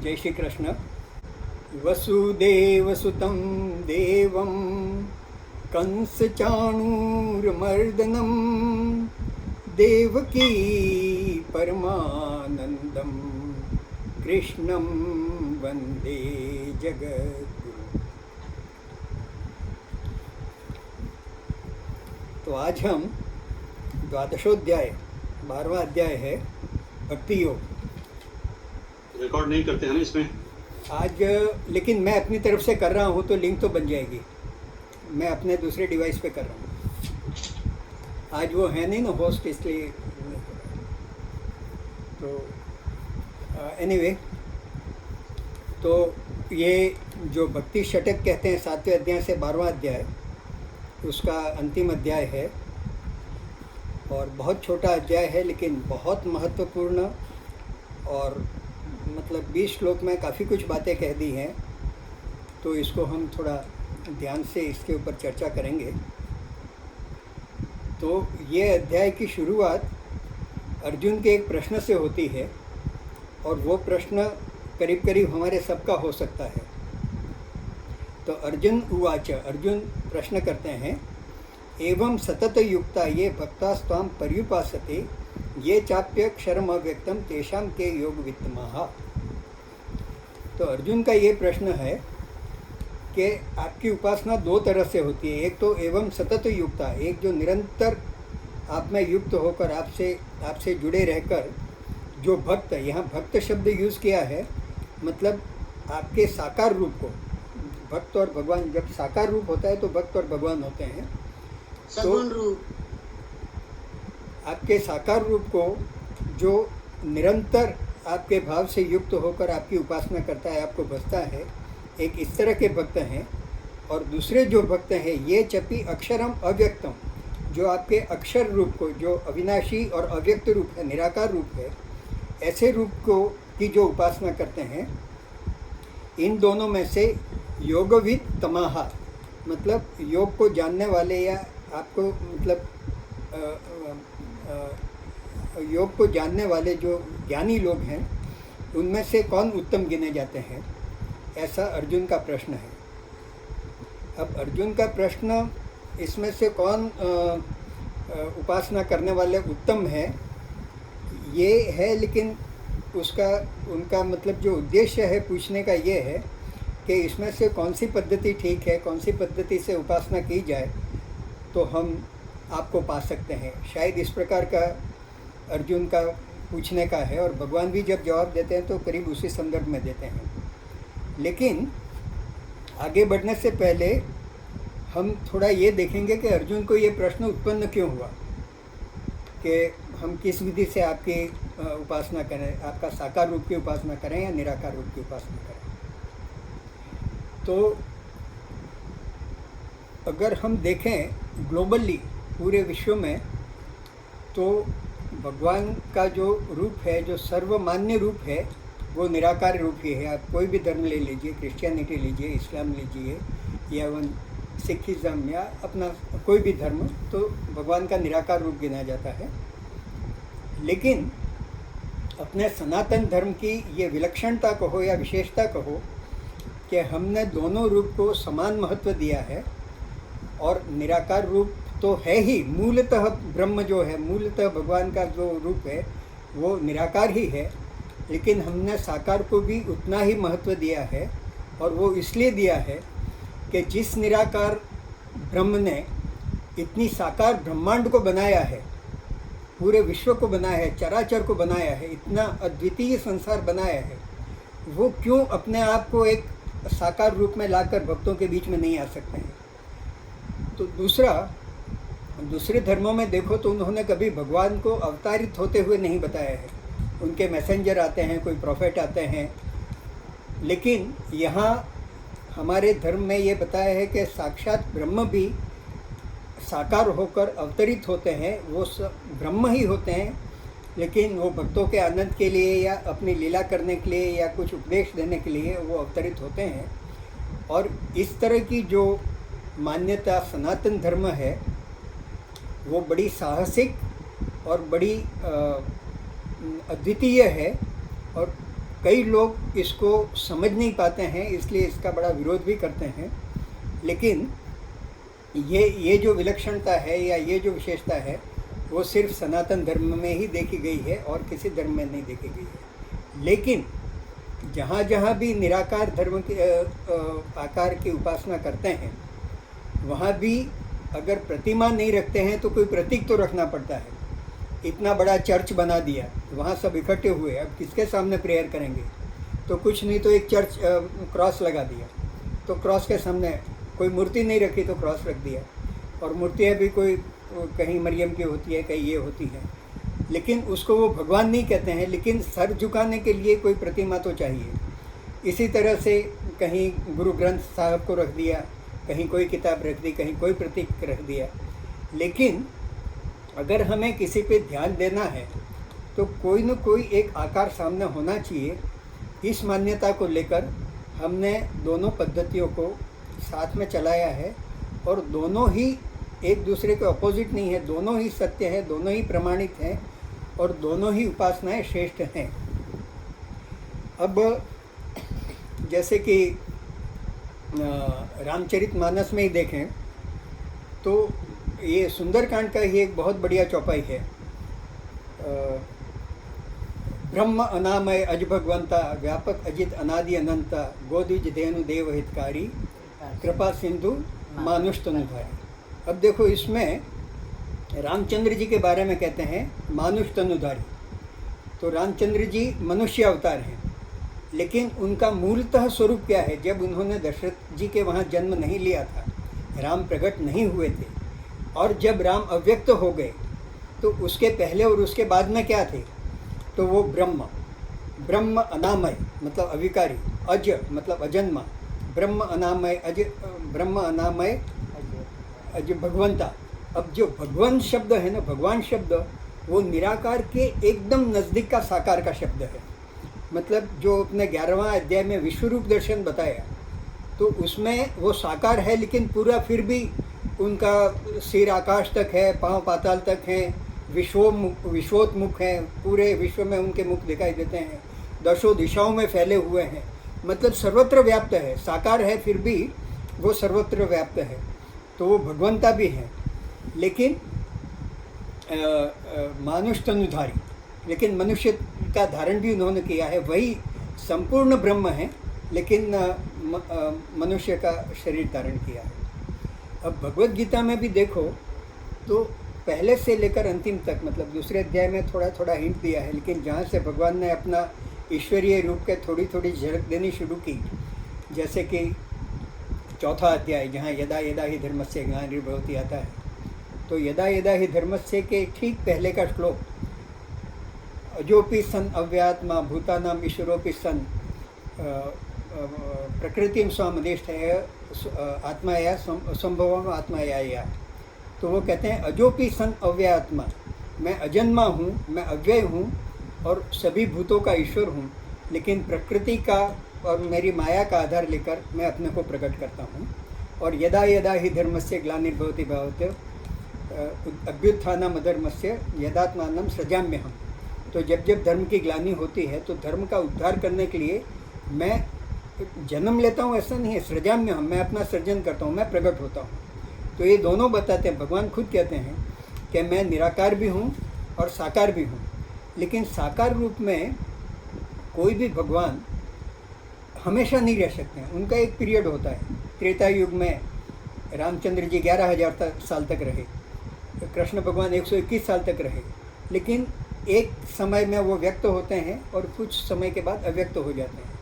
जय श्री कृष्ण। वसुदेवसुतं देवं कंसचाणूरमर्दनं देवकी परमानंदं कृष्णं वंदे जगद्गुरु। तो आज हम द्वादशोध्याय 12वां अध्याय है भक्ति योग। रिकॉर्ड नहीं करते हैं ना इसमें आज, लेकिन मैं अपनी तरफ से कर रहा हूँ तो लिंक तो बन जाएगी। मैं अपने दूसरे डिवाइस पे कर रहा हूँ। आज वो है नहीं ना होस्ट, इसलिए तो एनीवे तो ये जो भक्ति षटक कहते हैं 7वें अध्याय से 12वां अध्याय, उसका अंतिम अध्याय है और बहुत छोटा अध्याय है लेकिन बहुत महत्वपूर्ण। और मतलब 20 श्लोक में काफ़ी कुछ बातें कह दी हैं, तो इसको हम थोड़ा ध्यान से इसके ऊपर चर्चा करेंगे। तो ये अध्याय की शुरुआत अर्जुन के एक प्रश्न से होती है और वो प्रश्न करीब करीब हमारे सबका हो सकता है। तो अर्जुन उवाच, अर्जुन प्रश्न करते हैं, एवं सतत युक्ता ये भक्तास्त्वां पर्युपासते ये चाप्यक्षरम अव्यक्तम तेषां के योग वित्तमः। तो अर्जुन का ये प्रश्न है कि आपकी उपासना दो तरह से होती है। एक तो एवं सतत युक्ता, एक जो निरंतर आप में युक्त होकर आपसे जुड़े रहकर जो भक्त, यहाँ भक्त शब्द यूज़ किया है, मतलब आपके साकार रूप को। भक्त और भगवान, जब साकार रूप होता है तो भक्त और भगवान होते हैं। सगुण रूप, आपके साकार रूप को जो निरंतर आपके भाव से युक्त होकर आपकी उपासना करता है, आपको भजता है, एक इस तरह के भक्त हैं। और दूसरे जो भक्त हैं ये चपी अक्षरम अव्यक्तम, जो आपके अक्षर रूप को, जो अविनाशी और अव्यक्त रूप है, निराकार रूप है, ऐसे रूप को की जो उपासना करते हैं, इन दोनों में से योगविद तमाहा, मतलब योग को जानने वाले या आपको मतलब योग को जानने वाले जो ज्ञानी लोग हैं, उनमें से कौन उत्तम गिने जाते हैं, ऐसा अर्जुन का प्रश्न है। अब अर्जुन का प्रश्न, इसमें से कौन उपासना करने वाले उत्तम है, ये है, लेकिन उनका मतलब जो उद्देश्य है पूछने का ये है कि इसमें से कौन सी पद्धति ठीक है, कौन सी पद्धति से उपासना की जाए तो हम आपको पा सकते हैं। शायद इस प्रकार का अर्जुन का पूछने का है और भगवान भी जब जवाब देते हैं तो करीब उसी संदर्भ में देते हैं। लेकिन आगे बढ़ने से पहले हम थोड़ा ये देखेंगे कि अर्जुन को ये प्रश्न उत्पन्न क्यों हुआ कि हम किस विधि से आपकी उपासना करें, आपका साकार रूप की उपासना करें या निराकार रूप की उपासना करें। तो अगर हम देखें ग्लोबली, पूरे विश्व में, तो भगवान का जो रूप है, जो सर्वमान्य रूप है, वो निराकार रूप ही है। आप कोई भी धर्म ले लीजिए, क्रिश्चियनिटी लीजिए, इस्लाम लीजिए, या वन सिखिज़म या अपना कोई भी धर्म, तो भगवान का निराकार रूप गिना जाता है। लेकिन अपने सनातन धर्म की ये विलक्षणता कहो या विशेषता कहो कि हमने दोनों रूप को समान महत्व दिया है। और निराकार रूप तो है ही, मूलतः ब्रह्म जो है, मूलतः भगवान का जो रूप है वो निराकार ही है, लेकिन हमने साकार को भी उतना ही महत्व दिया है। और वो इसलिए दिया है कि जिस निराकार ब्रह्म ने इतनी साकार ब्रह्मांड को बनाया है, पूरे विश्व को बनाया है, चराचर को बनाया है, इतना अद्वितीय संसार बनाया है, वो क्यों अपने आप को एक साकार रूप में लाकर भक्तों के बीच में नहीं आ सकते हैं। तो दूसरे धर्मों में देखो तो उन्होंने कभी भगवान को अवतारित होते हुए नहीं बताया है। उनके मैसेंजर आते हैं, कोई प्रोफेट आते हैं, लेकिन यहाँ हमारे धर्म में ये बताया है कि साक्षात ब्रह्म भी साकार होकर अवतरित होते हैं। वो ब्रह्म ही होते हैं, लेकिन वो भक्तों के आनंद के लिए या अपनी लीला करने के लिए या कुछ उपदेश देने के लिए वो अवतरित होते हैं। और इस तरह की जो मान्यता सनातन धर्म है वो बड़ी साहसिक और बड़ी अद्वितीय है और कई लोग इसको समझ नहीं पाते हैं, इसलिए इसका बड़ा विरोध भी करते हैं। लेकिन ये जो विलक्षणता है या ये जो विशेषता है वो सिर्फ सनातन धर्म में ही देखी गई है और किसी धर्म में नहीं देखी गई है। लेकिन जहाँ जहाँ भी निराकार धर्म के आकार की उपासना करते हैं, वहाँ भी अगर प्रतिमा नहीं रखते हैं तो कोई प्रतीक तो रखना पड़ता है। इतना बड़ा चर्च बना दिया, वहाँ सब इकट्ठे हुए, अब किसके सामने प्रेयर करेंगे? तो कुछ नहीं तो एक चर्च क्रॉस लगा दिया, तो क्रॉस के सामने कोई मूर्ति नहीं रखी तो क्रॉस रख दिया। और मूर्तियाँ भी कोई कहीं मरियम की होती है, कहीं ये होती है, लेकिन उसको वो भगवान नहीं कहते हैं। लेकिन सर झुकाने के लिए कोई प्रतिमा तो चाहिए। इसी तरह से कहीं गुरु ग्रंथ साहब को रख दिया, कहीं कोई किताब रख दी, कहीं कोई प्रतीक रख दिया। लेकिन अगर हमें किसी पे ध्यान देना है तो कोई न कोई एक आकार सामने होना चाहिए। इस मान्यता को लेकर हमने दोनों पद्धतियों को साथ में चलाया है, और दोनों ही एक दूसरे के अपोजिट नहीं है, दोनों ही सत्य है, दोनों ही प्रमाणित हैं और दोनों ही उपासनाएं श्रेष्ठ हैं। अब जैसे कि रामचरितमानस में ही देखें तो ये सुंदरकांड का ही एक बहुत बढ़िया चौपाई है। ब्रह्म अनामय अज भगवंता, व्यापक अजित अनादि अनंता, गोद्विज धेनु देव हितकारी, कृपा सिंधु मानुष तनुधारी। अब देखो, इसमें रामचंद्र जी के बारे में कहते हैं मानुष तनुधारी। तो रामचंद्र जी मनुष्य अवतार हैं, लेकिन उनका मूलतः स्वरूप क्या है? जब उन्होंने दशरथ जी के वहाँ जन्म नहीं लिया था, राम प्रकट नहीं हुए थे, और जब राम अव्यक्त हो गए तो उसके पहले और उसके बाद में क्या थे? तो वो ब्रह्म अनामय मतलब अविकारी, अज मतलब अजन्मा, ब्रह्म अनामय अज भगवंता। अब जो भगवान शब्द है ना, भगवान शब्द वो निराकार के एकदम नज़दीक का साकार का शब्द है। मतलब जो अपने 11वां अध्याय में विश्वरूप दर्शन बताया, तो उसमें वो साकार है, लेकिन पूरा फिर भी उनका सिर आकाश तक है, पांव पाताल तक हैं, विश्वोत्मुख हैं, पूरे विश्व में उनके मुख दिखाई देते हैं, दशों दिशाओं में फैले हुए हैं, मतलब सर्वत्र व्याप्त है, साकार है फिर भी वो सर्वत्र व्याप्त है। तो वो भगवंता भी हैं, लेकिन मानुष तनुधारी, लेकिन मनुष्य का धारण भी उन्होंने किया है। वही संपूर्ण ब्रह्म है, लेकिन मनुष्य का शरीर धारण किया है। अब भगवत गीता में भी देखो तो पहले से लेकर अंतिम तक, मतलब दूसरे अध्याय में थोड़ा थोड़ा हिंट दिया है, लेकिन जहाँ से भगवान ने अपना ईश्वरीय रूप के थोड़ी थोड़ी झलक देनी शुरू की, जैसे कि चौथा अध्याय जहाँ यदा यदा ही धर्मस्य ग्लानिर्भवति आता है, तो यदा यदा ही धर्मस्य के ठीक पहले का श्लोक, अजोपि सन अव्यात्मा भूतानाम ईश्वरोपि सन प्रकृतिम स्वामधिष्ठय आत्माया संभवम आत्माया। तो वो कहते हैं अजोपि सन अव्यात्मा, मैं अजन्मा हूँ, मैं अव्यय हूँ और सभी भूतों का ईश्वर हूँ, लेकिन प्रकृति का और मेरी माया का आधार लेकर मैं अपने को प्रकट करता हूँ। और यदा यदा ही धर्मस्य ग्लानिर्भवति भवते अभ्युत्थानम अधर्मस्य यदात्मानं सृजाम्यहम्। तो जब जब धर्म की ग्लानि होती है तो धर्म का उद्धार करने के लिए मैं जन्म लेता हूँ, ऐसा नहीं है, सृजाम्यहम्, मैं अपना सृजन करता हूँ, मैं प्रकट होता हूँ। तो ये दोनों बताते हैं, भगवान खुद कहते हैं कि मैं निराकार भी हूँ और साकार भी हूँ। लेकिन साकार रूप में कोई भी भगवान हमेशा नहीं रह सकते हैं, उनका एक पीरियड होता है। त्रेता युग में रामचंद्र जी 11,000 साल तक रहे, कृष्ण भगवान 121 साल तक रहे, लेकिन एक समय में वो व्यक्त होते हैं और कुछ समय के बाद अव्यक्त हो जाते हैं।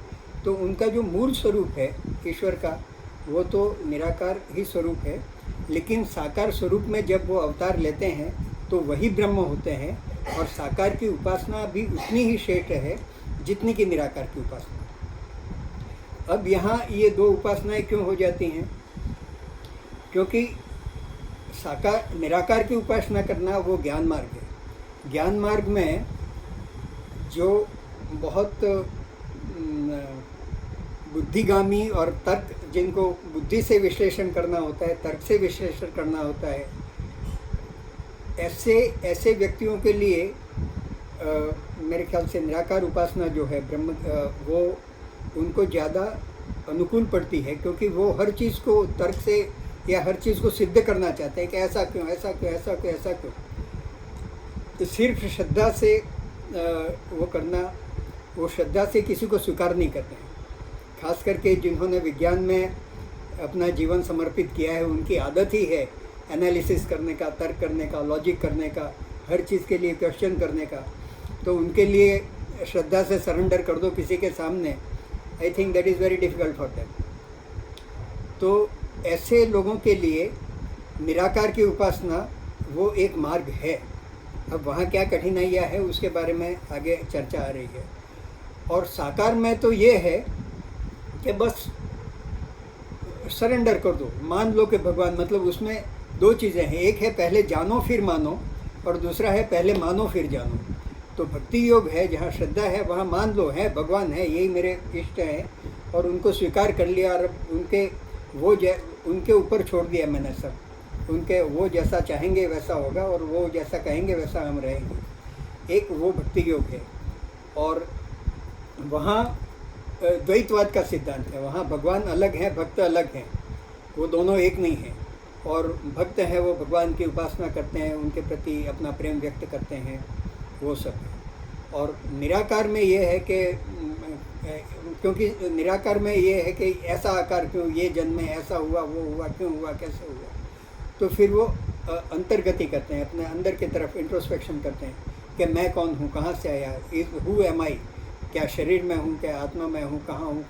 तो उनका जो मूल स्वरूप है ईश्वर का, वो तो निराकार ही स्वरूप है, लेकिन साकार स्वरूप में जब वो अवतार लेते हैं तो वही ब्रह्म होते हैं। और साकार की उपासना भी उतनी ही श्रेष्ठ है जितनी कि निराकार की उपासना। अब यहाँ ये दो उपासनाएं क्यों हो जाती हैं? क्योंकि साकार निराकार की उपासना करना वो ज्ञान मार्ग है। ज्ञान मार्ग में जो बहुत बुद्धिगामी और तर्क, जिनको बुद्धि से विश्लेषण करना होता है, तर्क से विश्लेषण करना होता है, ऐसे व्यक्तियों के लिए मेरे ख्याल से निराकार उपासना जो है ब्रह्म वो उनको ज़्यादा अनुकूल पड़ती है, क्योंकि वो हर चीज़ को तर्क से या हर चीज़ को सिद्ध करना चाहते हैं कि ऐसा क्यों, ऐसा क्यों, ऐसा क्यों, ऐसा क्यों। तो सिर्फ श्रद्धा से वो करना, वो श्रद्धा से किसी को स्वीकार नहीं करते हैं। खास करके जिन्होंने विज्ञान में अपना जीवन समर्पित किया है, उनकी आदत ही है एनालिसिस करने का, तर्क करने का, लॉजिक करने का, हर चीज़ के लिए क्वेश्चन करने का। तो उनके लिए श्रद्धा से सरेंडर कर दो किसी के सामने, I think that is very difficult for them. तो ऐसे लोगों के लिए निराकार की उपासना वो एक मार्ग है। अब वहाँ क्या कठिनाइयाँ है उसके बारे में आगे चर्चा आ रही है। और साकार में तो ये है कि बस सरेंडर कर दो, मान लो कि भगवान, मतलब उसमें दो चीज़ें हैं, एक है पहले जानो फिर मानो, और दूसरा है पहले मानो फिर जानो। तो भक्ति योग है, जहाँ श्रद्धा है वहाँ मान लो है भगवान है, यही मेरे इष्ट हैं, और उनको स्वीकार कर लिया, और उनके उनके ऊपर छोड़ दिया मैंने सब, उनके वो जैसा चाहेंगे वैसा होगा, और वो जैसा कहेंगे वैसा हम रहेंगे। एक वो भक्ति योग है। और वहाँ द्वैतवाद का सिद्धांत है, वहाँ भगवान अलग हैं, भक्त अलग हैं, वो दोनों एक नहीं हैं। और भक्त हैं वो भगवान की उपासना करते हैं, उनके प्रति अपना प्रेम व्यक्त करते हैं, वो सब है। और निराकार में ये है कि क्योंकि निराकार में ये है कि ऐसा आकार क्यों, ये जन्म में ऐसा हुआ, वो हुआ, क्यों हुआ, कैसे हुआ। तो फिर वो अंतर्गति करते हैं, अपने अंदर की तरफ इंट्रोस्पेक्शन करते हैं कि मैं कौन हूँ, कहाँ से आया, हु एम आई, क्या शरीर में हूँ, क्या आत्मा में हूँ, कहाँ हूँ।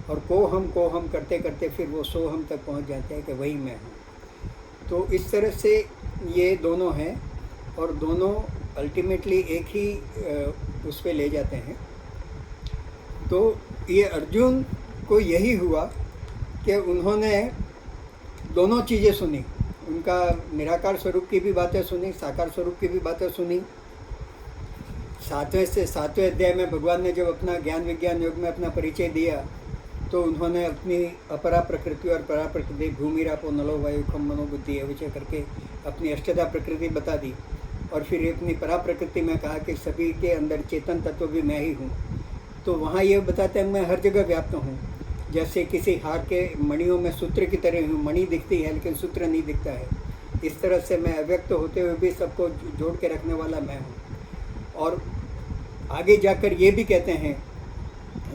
और को हम करते करते फिर वो सो हम तक पहुँच जाते हैं कि वही मैं हूँ। तो इस तरह से ये दोनों हैं, और दोनों अल्टीमेटली एक ही उस पे ले जाते हैं। तो ये अर्जुन को यही हुआ कि उन्होंने दोनों चीज़ें सुनी, उनका निराकार स्वरूप की भी बातें सुनी, साकार स्वरूप की भी बातें सुनी। 7वें अध्याय में भगवान ने जब अपना ज्ञान विज्ञान योग में अपना परिचय दिया, तो उन्होंने अपनी अपरा प्रकृति और परा प्रकृति, भूमि रापो नलो वायु खम मनोबुद्धि विचय करके अपनी अष्टधा प्रकृति बता दी। और फिर अपनी परा प्रकृति में कहा कि सभी के अंदर चेतन तत्व भी मैं ही हूँ। तो वहाँ ये बताते हैं मैं हर जगह व्याप्त हूँ। जैसे किसी हार के मणियों में सूत्र की तरह हूँ, मणि दिखती है लेकिन सूत्र नहीं दिखता है, इस तरह से मैं अव्यक्त होते हुए भी सबको जोड़ के रखने वाला मैं हूँ। और आगे जाकर ये भी कहते हैं,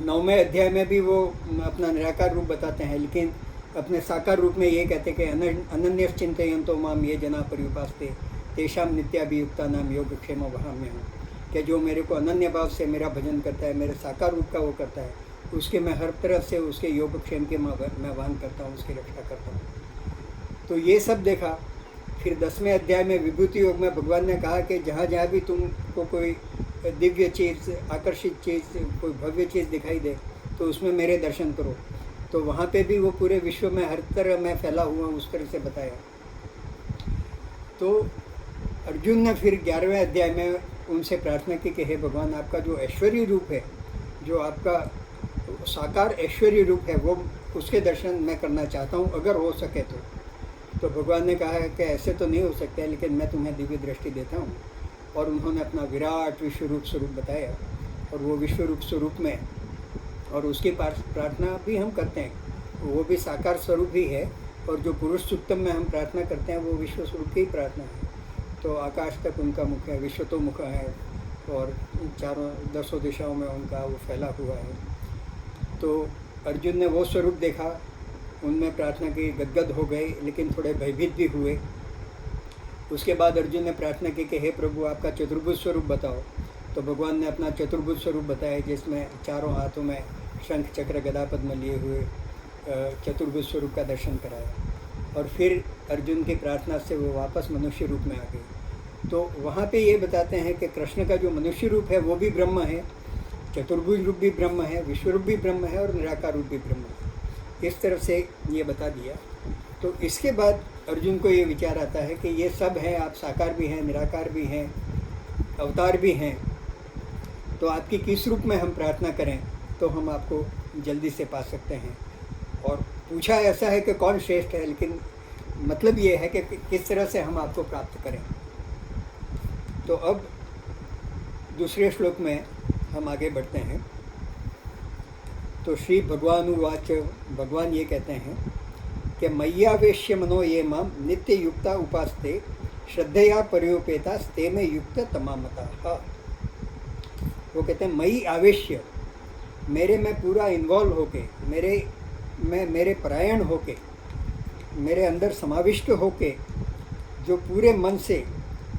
9वें अध्याय में भी वो अपना निराकार रूप बताते हैं, लेकिन अपने साकार रूप में ये कहते हैं कि अनन्य चिंतयन्तो माम ये जना पर्युपास्ते तेषाम नित्याभियुक्ता नाम योगक्षेम वहाँ में हूँ। कि जो मेरे को अनन्य भाव से मेरा भजन करता है, मेरे साकार रूप का वो करता है, उसके मैं हर तरह से उसके योगक्षेम के मैं वहन करता हूँ, उसकी रक्षा करता हूँ। तो ये सब देखा। फिर 10वें अध्याय में विभूति योग में भगवान ने कहा कि जहाँ जहाँ भी तुमको कोई दिव्य चीज़, आकर्षित चीज़, कोई भव्य चीज़ दिखाई दे तो उसमें मेरे दर्शन करो। तो वहाँ पे भी वो पूरे विश्व में हर तरह मैं फैला हुआ उस तरह से बताया। तो अर्जुन ने फिर 11वें अध्याय में उनसे प्रार्थना की कि हे भगवान, आपका जो ऐश्वर्य रूप है, जो आपका साकार ऐश्वर्य रूप है, वो उसके दर्शन मैं करना चाहता हूँ, अगर हो सके तो भगवान ने कहा है कि ऐसे तो नहीं हो सकता है, लेकिन मैं तुम्हें दिव्य दृष्टि देता हूँ। और उन्होंने अपना विराट विश्व रूप स्वरूप बताया, और वो विश्व रूप स्वरूप में, और उसकी प्रार्थना भी हम करते हैं, वो भी साकार स्वरूप ही है। और जो पुरुष सूक्तम में हम प्रार्थना करते हैं वो विश्व स्वरूप की प्रार्थना है। तो आकाश तक उनका मुख है, विश्व तो मुख है, और चारों 10 दिशाओं में उनका वो फैला हुआ है। तो अर्जुन ने वो स्वरूप देखा, उनमें प्रार्थना की, गदगद हो गए, लेकिन थोड़े भयभीत भी हुए। उसके बाद अर्जुन ने प्रार्थना की कि हे प्रभु, आपका चतुर्भुज स्वरूप बताओ। तो भगवान ने अपना चतुर्भुज स्वरूप बताया, जिसमें चारों हाथों में शंख चक्र गदा पद्म लिए हुए चतुर्भुज स्वरूप का दर्शन कराया। और फिर अर्जुन की प्रार्थना से वो वापस मनुष्य रूप में आ गए। तो वहाँ पे ये बताते हैं कि कृष्ण का जो मनुष्य रूप है वो भी ब्रह्म है, चतुर्भुज रूप भी ब्रह्म है, विश्व रूप भी ब्रह्म है, और निराकार रूप भी ब्रह्म है। इस तरफ से ये बता दिया। तो इसके बाद अर्जुन को ये विचार आता है कि ये सब है, आप साकार भी हैं, निराकार भी हैं, अवतार भी हैं, तो आपकी किस रूप में हम प्रार्थना करें तो हम आपको जल्दी से पा सकते हैं। और पूछा ऐसा है कि कौन श्रेष्ठ है, लेकिन मतलब ये है कि किस तरह से हम आपको प्राप्त करें। तो अब दूसरे श्लोक में हम आगे बढ़ते हैं। तो श्री भगवानुवाच, भगवान ये कहते हैं कि मय्यावेश्य मनो ये माम नित्य युक्ता उपास्ते श्रद्धया पर्योपेता स्ते में युक्त तमामता। वो कहते हैं मयि आवेश्य, मेरे में पूरा इन्वॉल्व होके, मेरे परायण होके, मेरे अंदर समाविष्ट होके जो पूरे मन से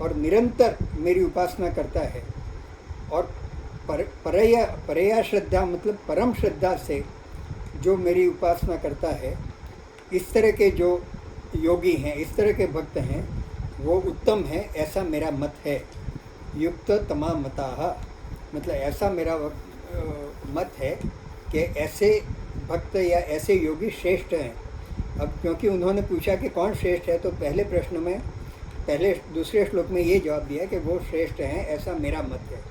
और निरंतर मेरी उपासना करता है और परया श्रद्धा मतलब परम श्रद्धा से जो मेरी उपासना करता है, इस तरह के जो योगी हैं, इस तरह के भक्त हैं, वो उत्तम है, ऐसा मेरा मत है। युक्त तमाम मता, मतलब ऐसा मेरा मत है कि ऐसे भक्त या ऐसे योगी श्रेष्ठ हैं। अब क्योंकि उन्होंने पूछा कि कौन श्रेष्ठ है, तो पहले प्रश्न में दूसरे श्लोक में ये जवाब दिया कि वो श्रेष्ठ हैं, ऐसा मेरा मत है।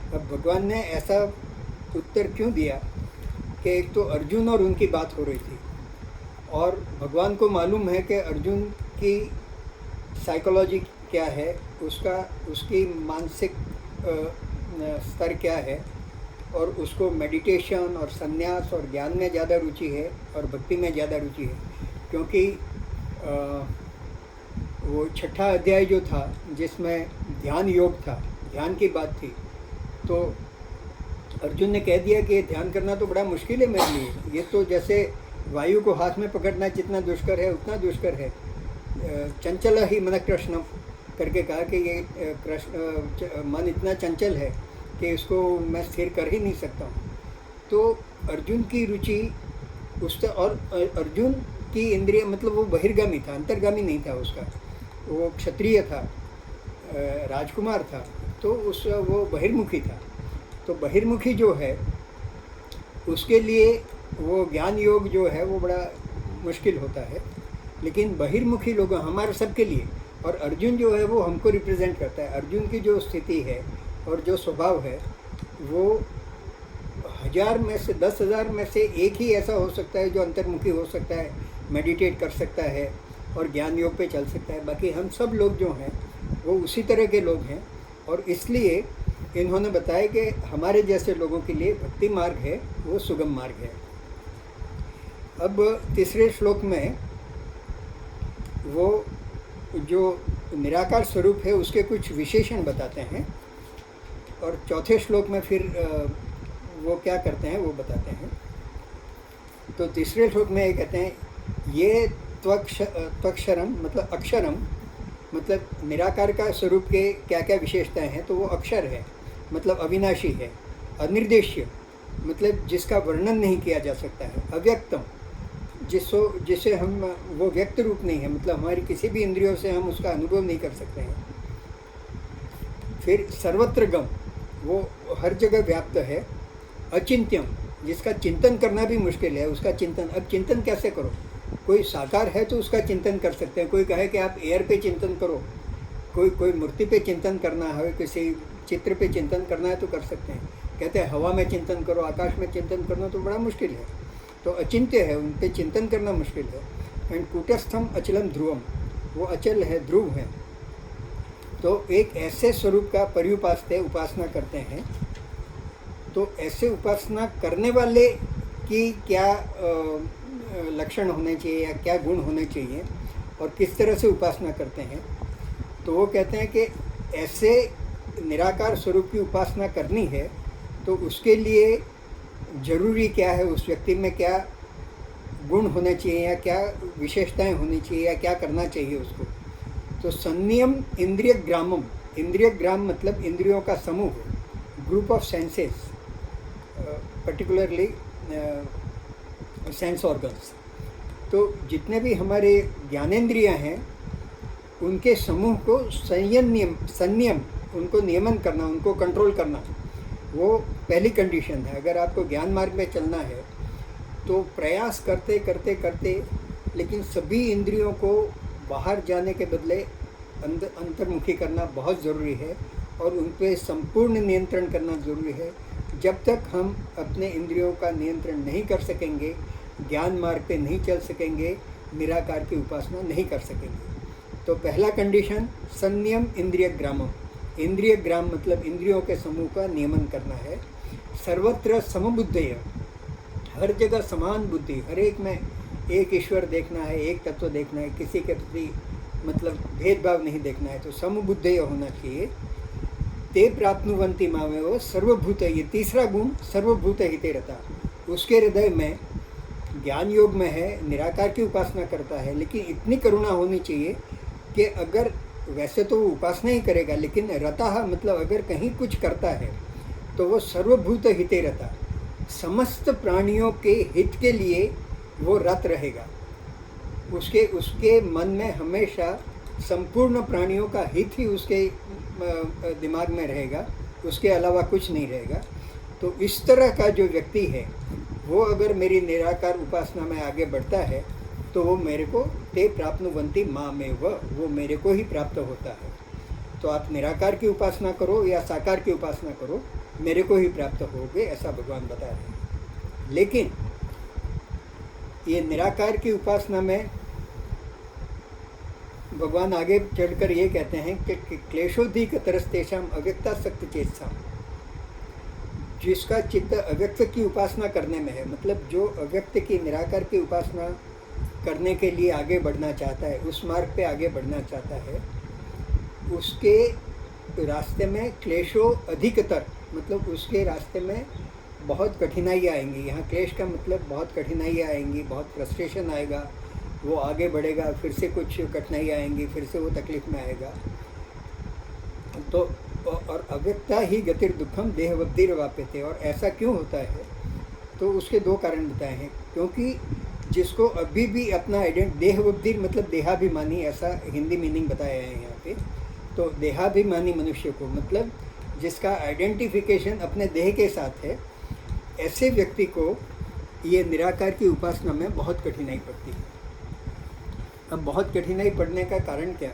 अब भगवान ने ऐसा उत्तर क्यों दिया कि एक तो अर्जुन और उनकी बात हो रही थी, और भगवान को मालूम है कि अर्जुन की साइकोलॉजी क्या है, उसकी मानसिक स्तर क्या है, और उसको मेडिटेशन और संन्यास और ज्ञान में ज़्यादा रुचि है और भक्ति में ज़्यादा रुचि है। क्योंकि वो छठा अध्याय जो था जिसमें ध्यान योग था, ध्यान की बात थी, तो अर्जुन ने कह दिया कि ध्यान करना तो बड़ा मुश्किल है मेरे लिए, ये तो जैसे वायु को हाथ में पकड़ना जितना दुष्कर है उतना दुष्कर है। चंचल ही मन कृष्ण करके कहा कि ये कृष्ण मन इतना चंचल है कि इसको मैं स्थिर कर ही नहीं सकता हूँ। तो अर्जुन की रुचि और अर्जुन की इंद्रिय मतलब वो बहिर्गामी था, अंतर्गामी नहीं था उसका, वो क्षत्रिय था, राजकुमार था, तो वो बहिर्मुखी था। तो बहिर्मुखी जो है उसके लिए वो ज्ञान योग जो है वो बड़ा मुश्किल होता है। लेकिन बहिर्मुखी लोग हमारे सबके लिए, और अर्जुन जो है वो हमको रिप्रेजेंट करता है। अर्जुन की जो स्थिति है और जो स्वभाव है वो 1000 में से 10,000 में से एक ही ऐसा हो सकता है जो अंतर्मुखी हो सकता है, मेडिटेट कर सकता है और ज्ञान योग पे चल सकता है। बाकी हम सब लोग जो हैं वो उसी तरह के लोग हैं, और इसलिए इन्होंने बताया कि हमारे जैसे लोगों के लिए भक्ति मार्ग है वो सुगम मार्ग है। अब तीसरे श्लोक में वो जो निराकार स्वरूप है उसके कुछ विशेषण बताते हैं, और चौथे श्लोक में फिर वो क्या करते हैं वो बताते हैं। तो तीसरे श्लोक में ये कहते हैं ये त्वक्षरम मतलब अक्षरम, मतलब निराकार का स्वरूप के क्या क्या विशेषताएं हैं, तो वो अक्षर है मतलब अविनाशी है, अनिर्देश्य मतलब जिसका वर्णन नहीं किया जा सकता है, अव्यक्तम जिसे हम वो व्यक्त रूप नहीं है, मतलब हमारी किसी भी इंद्रियों से हम उसका अनुभव नहीं कर सकते हैं। फिर सर्वत्र गम, वो हर जगह व्याप्त है, अचिंत्यम जिसका चिंतन करना भी मुश्किल है, उसका चिंतन, अब चिंतन कैसे करो, कोई साकार है तो उसका चिंतन कर सकते हैं, कोई कहे कि आप एयर पे चिंतन करो, कोई मूर्ति पे चिंतन करना है, किसी चित्र पे चिंतन करना है तो कर सकते हैं। कहते हैं हवा में चिंतन करो, आकाश में चिंतन करना तो बड़ा मुश्किल है, तो अचिंत्य है, उन पे चिंतन करना मुश्किल है। एंड कूटस्थम अचलम ध्रुवम, वो अचल है, ध्रुव है। तो एक ऐसे स्वरूप का पर्युपास्ते उपासना करते हैं, तो ऐसे उपासना करने वाले की क्या लक्षण होने चाहिए या क्या गुण होने चाहिए और किस तरह से उपासना करते हैं। तो वो कहते हैं कि ऐसे निराकार स्वरूप की उपासना करनी है तो उसके लिए जरूरी क्या है, उस व्यक्ति में क्या गुण होने चाहिए या क्या विशेषताएं होनी चाहिए या क्या करना चाहिए उसको। तो संनियम इंद्रिय ग्रामम, इंद्रिय ग्राम मतलब इंद्रियों का समूह, group of senses, particularly sense organs. तो जितने भी हमारे ज्ञानेंद्रियां हैं उनके समूह को संयम उनको नियमन करना, उनको कंट्रोल करना, वो पहली कंडीशन है। अगर आपको ज्ञान मार्ग में चलना है तो प्रयास करते करते करते लेकिन सभी इंद्रियों को बाहर जाने के बदले अंतर्मुखी करना बहुत ज़रूरी है, और उन पर संपूर्ण नियंत्रण करना ज़रूरी है। जब तक हम अपने इंद्रियों का नियंत्रण नहीं कर सकेंगे, ज्ञान मार्ग पे नहीं चल सकेंगे, निराकार की उपासना नहीं कर सकेंगे। तो पहला कंडीशन संयम इंद्रिय ग्रामम, इंद्रिय ग्राम मतलब इंद्रियों के समूह का नियमन करना है। सर्वत्र समबुद्धय, हर जगह समान बुद्धि, हर एक में एक ईश्वर देखना है, एक तत्व देखना है, किसी के प्रति मतलब भेदभाव नहीं देखना है, तो समबुद्धय होना चाहिए। ते प्राप्नुवन्ति मामेव सर्वभूत, ये तीसरा गुण सर्वभूत हिते रता, उसके हृदय में ज्ञान योग में है, निराकार की उपासना करता है, लेकिन इतनी करुणा होनी चाहिए कि अगर वैसे तो वो उपासना ही करेगा, लेकिन रता मतलब अगर कहीं कुछ करता है तो वो सर्वभूत हिते रता, समस्त प्राणियों के हित के लिए वो रत रहेगा। उसके मन में हमेशा संपूर्ण प्राणियों का हित ही उसके दिमाग में रहेगा, उसके अलावा कुछ नहीं रहेगा। तो इस तरह का जो व्यक्ति है वो अगर मेरी निराकार उपासना में आगे बढ़ता है तो वो मेरे को ते प्राप्नुवन्ति मामेव, वो मेरे को ही प्राप्त होता है। तो आप निराकार की उपासना करो या साकार की उपासना करो, मेरे को ही प्राप्त होगे, ऐसा भगवान बता रहे हैं। लेकिन ये निराकार की उपासना में भगवान आगे चढ़कर ये कहते हैं कि क्लेशोधिक तरस्तेषाम अव्यक्ता सक्त चेतसा, जिसका चित्त अव्यक्त की उपासना करने में है, मतलब जो अव्यक्त की निराकार की उपासना करने के लिए आगे बढ़ना चाहता है, उस मार्ग पे आगे बढ़ना चाहता है, उसके रास्ते में क्लेशो अधिकतर, मतलब उसके रास्ते में बहुत कठिनाइयाँ आएंगी। यहाँ क्लेश का मतलब बहुत कठिनाइयाँ आएंगी, बहुत फ्रस्ट्रेशन आएगा, वो आगे बढ़ेगा, फिर से कुछ कठिनाइयाँ आएंगी, फिर से वो तकलीफ में आएगा। तो और अव्यक्ता ही गतिर दुखम देहवद्धिर वाप्यते, और ऐसा क्यों होता है तो उसके दो कारण बताए हैं। क्योंकि जिसको अभी भी अपना देहवद्धिर मतलब देहाभिमानी, ऐसा हिंदी मीनिंग बताया है यहाँ पे, तो देहाभिमानी मनुष्य को मतलब जिसका आइडेंटिफिकेशन अपने देह के साथ है, ऐसे व्यक्ति को ये निराकार की उपासना में बहुत कठिनाई पड़ती है। अब बहुत कठिनाई पड़ने का कारण क्या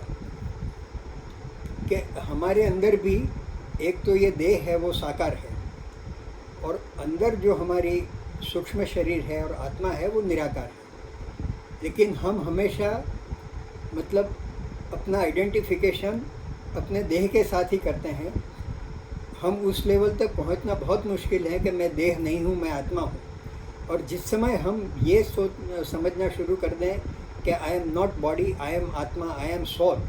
कि हमारे अंदर भी एक तो ये देह है वो साकार है, और अंदर जो हमारी सूक्ष्म शरीर है और आत्मा है वो निराकार है। लेकिन हम हमेशा मतलब अपना आइडेंटिफिकेशन अपने देह के साथ ही करते हैं। हम उस लेवल तक पहुंचना बहुत मुश्किल है कि मैं देह नहीं हूँ, मैं आत्मा हूँ। और जिस समय हम ये समझना शुरू कर दें कि I am not body, I am आत्मा, आई एम सोल,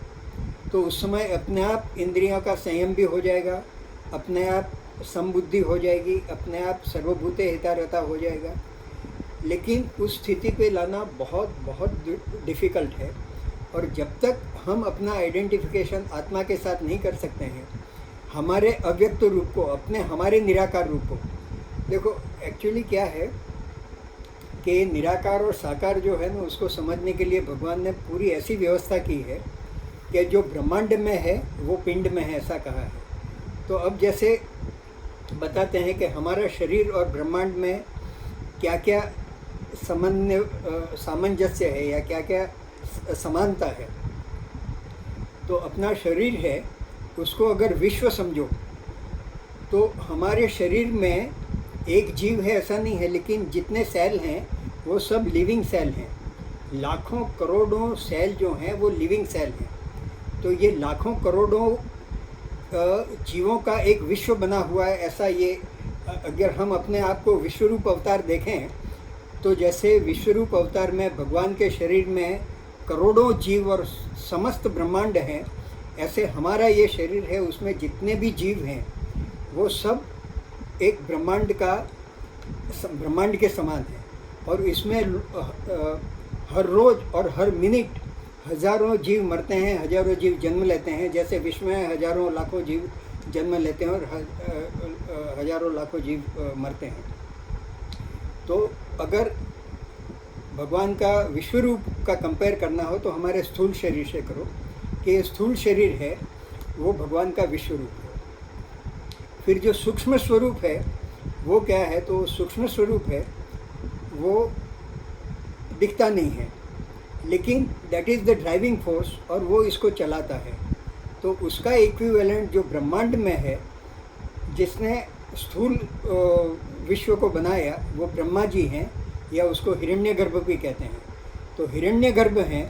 तो उस समय अपने आप इंद्रियों का संयम भी हो जाएगा, अपने आप समबुद्धि हो जाएगी, अपने आप सर्वभूते हितारता हो जाएगा। लेकिन उस स्थिति पे लाना बहुत बहुत डिफ़िकल्ट है। और जब तक हम अपना आइडेंटिफिकेशन आत्मा के साथ नहीं कर सकते हैं, हमारे अव्यक्त रूप को, हमारे निराकार रूप को, देखो एक्चुअली क्या है कि निराकार और साकार जो है ना, उसको समझने के लिए भगवान ने पूरी ऐसी व्यवस्था की है कि जो ब्रह्मांड में है वो पिंड में है, ऐसा कहा है। तो अब जैसे बताते हैं कि हमारा शरीर और ब्रह्मांड में क्या क्या सामंजस्य है या क्या क्या समानता है। तो अपना शरीर है, उसको अगर विश्व समझो तो हमारे शरीर में एक जीव है ऐसा नहीं है, लेकिन जितने सेल हैं वो सब लिविंग सेल हैं। लाखों करोड़ों सेल जो हैं वो लिविंग सेल हैं। तो ये लाखों करोड़ों जीवों का एक विश्व बना हुआ है। ऐसा ये अगर हम अपने आप को विश्वरूप अवतार देखें तो जैसे विश्वरूप अवतार में भगवान के शरीर में करोड़ों जीव और समस्त ब्रह्मांड हैं, ऐसे हमारा ये शरीर है, उसमें जितने भी जीव हैं वो सब एक ब्रह्मांड के समान है। और इसमें हर रोज़ और हर मिनट हज़ारों जीव मरते हैं, हज़ारों जीव जन्म लेते हैं। जैसे विश्व में हज़ारों लाखों जीव जन्म लेते हैं और हज़ारों लाखों जीव मरते हैं। तो अगर भगवान का विश्वरूप का कंपेयर करना हो तो हमारे स्थूल शरीर से करो कि स्थूल शरीर है वो भगवान का विश्वरूप है। फिर जो सूक्ष्म स्वरूप है वो क्या है, तो सूक्ष्म स्वरूप है वो दिखता नहीं है, लेकिन that is the driving force और वो इसको चलाता है। तो उसका इक्विवेलेंट जो ब्रह्मांड में है, जिसने स्थूल विश्व को बनाया, वो ब्रह्मा जी हैं, या उसको हिरण्यगर्भ भी कहते हैं। तो हिरण्यगर्भ हैं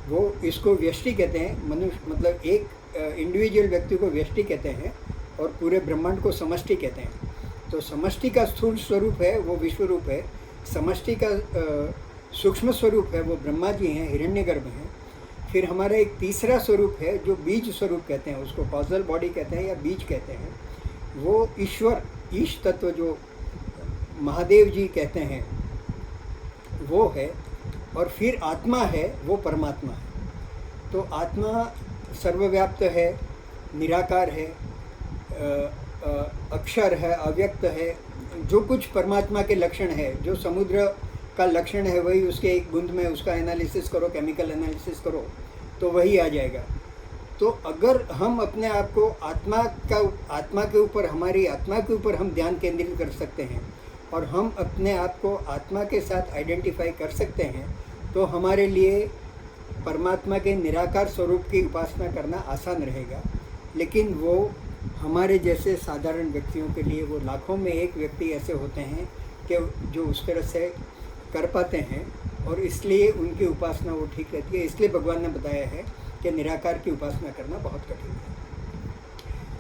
वो, इसको व्यष्टि कहते हैं। मनुष्य मतलब एक इंडिविजुअल व्यक्ति को व्यष्टि कहते हैं और पूरे ब्रह्मांड को समष्टि कहते हैं। तो समष्टि का स्थूल स्वरूप है वो विश्व रूप है, समष्टि का सूक्ष्म स्वरूप है वो ब्रह्मा जी हैं, हिरण्यगर्भ हैं। फिर हमारा एक तीसरा स्वरूप है जो बीज स्वरूप कहते हैं, उसको कॉजल बॉडी कहते हैं या बीज कहते हैं, वो ईश्वर ईश तत्व जो महादेव जी कहते हैं वो है। और फिर आत्मा है वो परमात्मा है। तो आत्मा सर्वव्याप्त है, निराकार है, अक्षर है, अव्यक्त है, जो कुछ परमात्मा के लक्षण है, जो समुद्र का लक्षण है वही उसके एक बूंद में उसका एनालिसिस करो, केमिकल एनालिसिस करो तो वही आ जाएगा। तो अगर हम अपने आप को आत्मा के ऊपर, हमारी आत्मा के ऊपर हम ध्यान केंद्रित कर सकते हैं और हम अपने आप को आत्मा के साथ आइडेंटिफाई कर सकते हैं तो हमारे लिए परमात्मा के निराकार स्वरूप की उपासना करना आसान रहेगा। लेकिन वो हमारे जैसे साधारण व्यक्तियों के लिए, वो लाखों में एक व्यक्ति ऐसे होते हैं कि जो उस तरह से कर पाते हैं और इसलिए उनकी उपासना वो ठीक रहती है। इसलिए भगवान ने बताया है कि निराकार की उपासना करना बहुत कठिन है।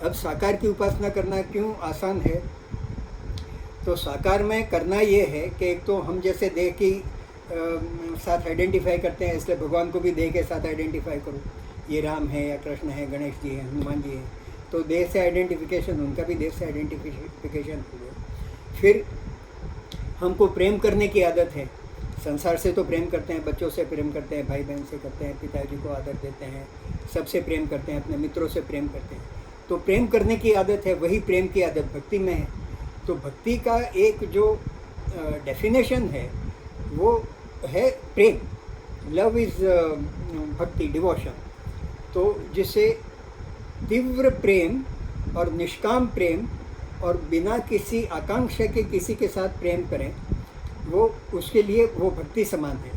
अब साकार की उपासना करना क्यों आसान है? तो साकार में करना ये है कि एक तो हम जैसे देह की साथ आइडेंटिफाई करते हैं, इसलिए भगवान को भी देह के साथ आइडेंटिफाई करो, ये राम है या कृष्ण है, गणेश जी हैं, हनुमान जी हैं, तो देह से आइडेंटिफिकेशन, उनका भी देह से आइडेंटिफिकेशन हो गया। फिर हमको प्रेम करने की आदत है, संसार से तो प्रेम करते हैं, बच्चों से प्रेम करते हैं, भाई बहन से करते हैं, पिताजी को आदर देते हैं, सबसे प्रेम करते हैं, अपने मित्रों से प्रेम करते हैं। तो प्रेम करने की आदत है, वही प्रेम की आदत भक्ति में है। तो भक्ति का एक जो डेफिनेशन है वो है प्रेम, लव इज़ भक्ति, डिवोशन। तो जिसे तीव्र प्रेम और निष्काम प्रेम और बिना किसी आकांक्षा के किसी के साथ प्रेम करें, वो उसके लिए वो भक्ति समान है।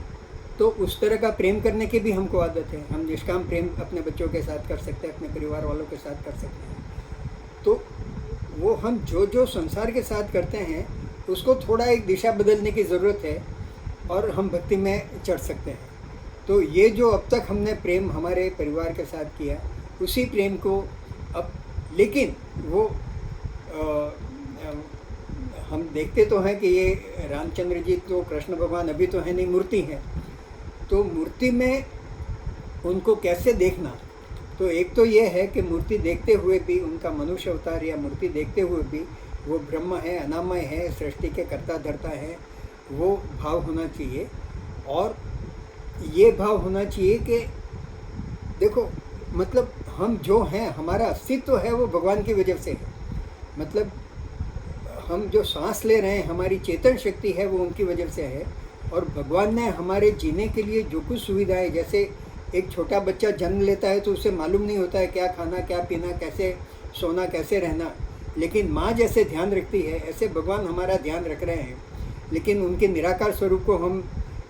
तो उस तरह का प्रेम करने की भी हमको आदत है। हम निष्काम प्रेम अपने बच्चों के साथ कर सकते हैं, अपने परिवार वालों के साथ कर सकते हैं। तो वो हम जो संसार के साथ करते हैं उसको थोड़ा एक दिशा बदलने की ज़रूरत है और हम भक्ति में चढ़ सकते हैं। तो ये जो अब तक हमने प्रेम हमारे परिवार के साथ किया, उसी प्रेम को अब, लेकिन वो हम देखते तो हैं कि ये रामचंद्र जी तो कृष्ण भगवान अभी तो है नहीं, मूर्ति है। तो मूर्ति में उनको कैसे देखना, तो एक तो ये है कि मूर्ति देखते हुए भी, उनका मनुष्य अवतार या मूर्ति देखते हुए भी वो ब्रह्म है, अनामय है, सृष्टि के कर्ता धर्ता है, वो भाव होना चाहिए। और ये भाव होना चाहिए कि देखो, मतलब हम जो हैं, हमारा अस्तित्व है वो भगवान की वजह से है। मतलब हम जो सांस ले रहे हैं, हमारी चेतन शक्ति है वो उनकी वजह से है। और भगवान ने हमारे जीने के लिए जो कुछ सुविधाएं, जैसे एक छोटा बच्चा जन्म लेता है तो उसे मालूम नहीं होता है क्या खाना, क्या पीना, कैसे सोना, कैसे रहना, लेकिन माँ जैसे ध्यान रखती है, ऐसे भगवान हमारा ध्यान रख रहे हैं। लेकिन उनके निराकार स्वरूप को हम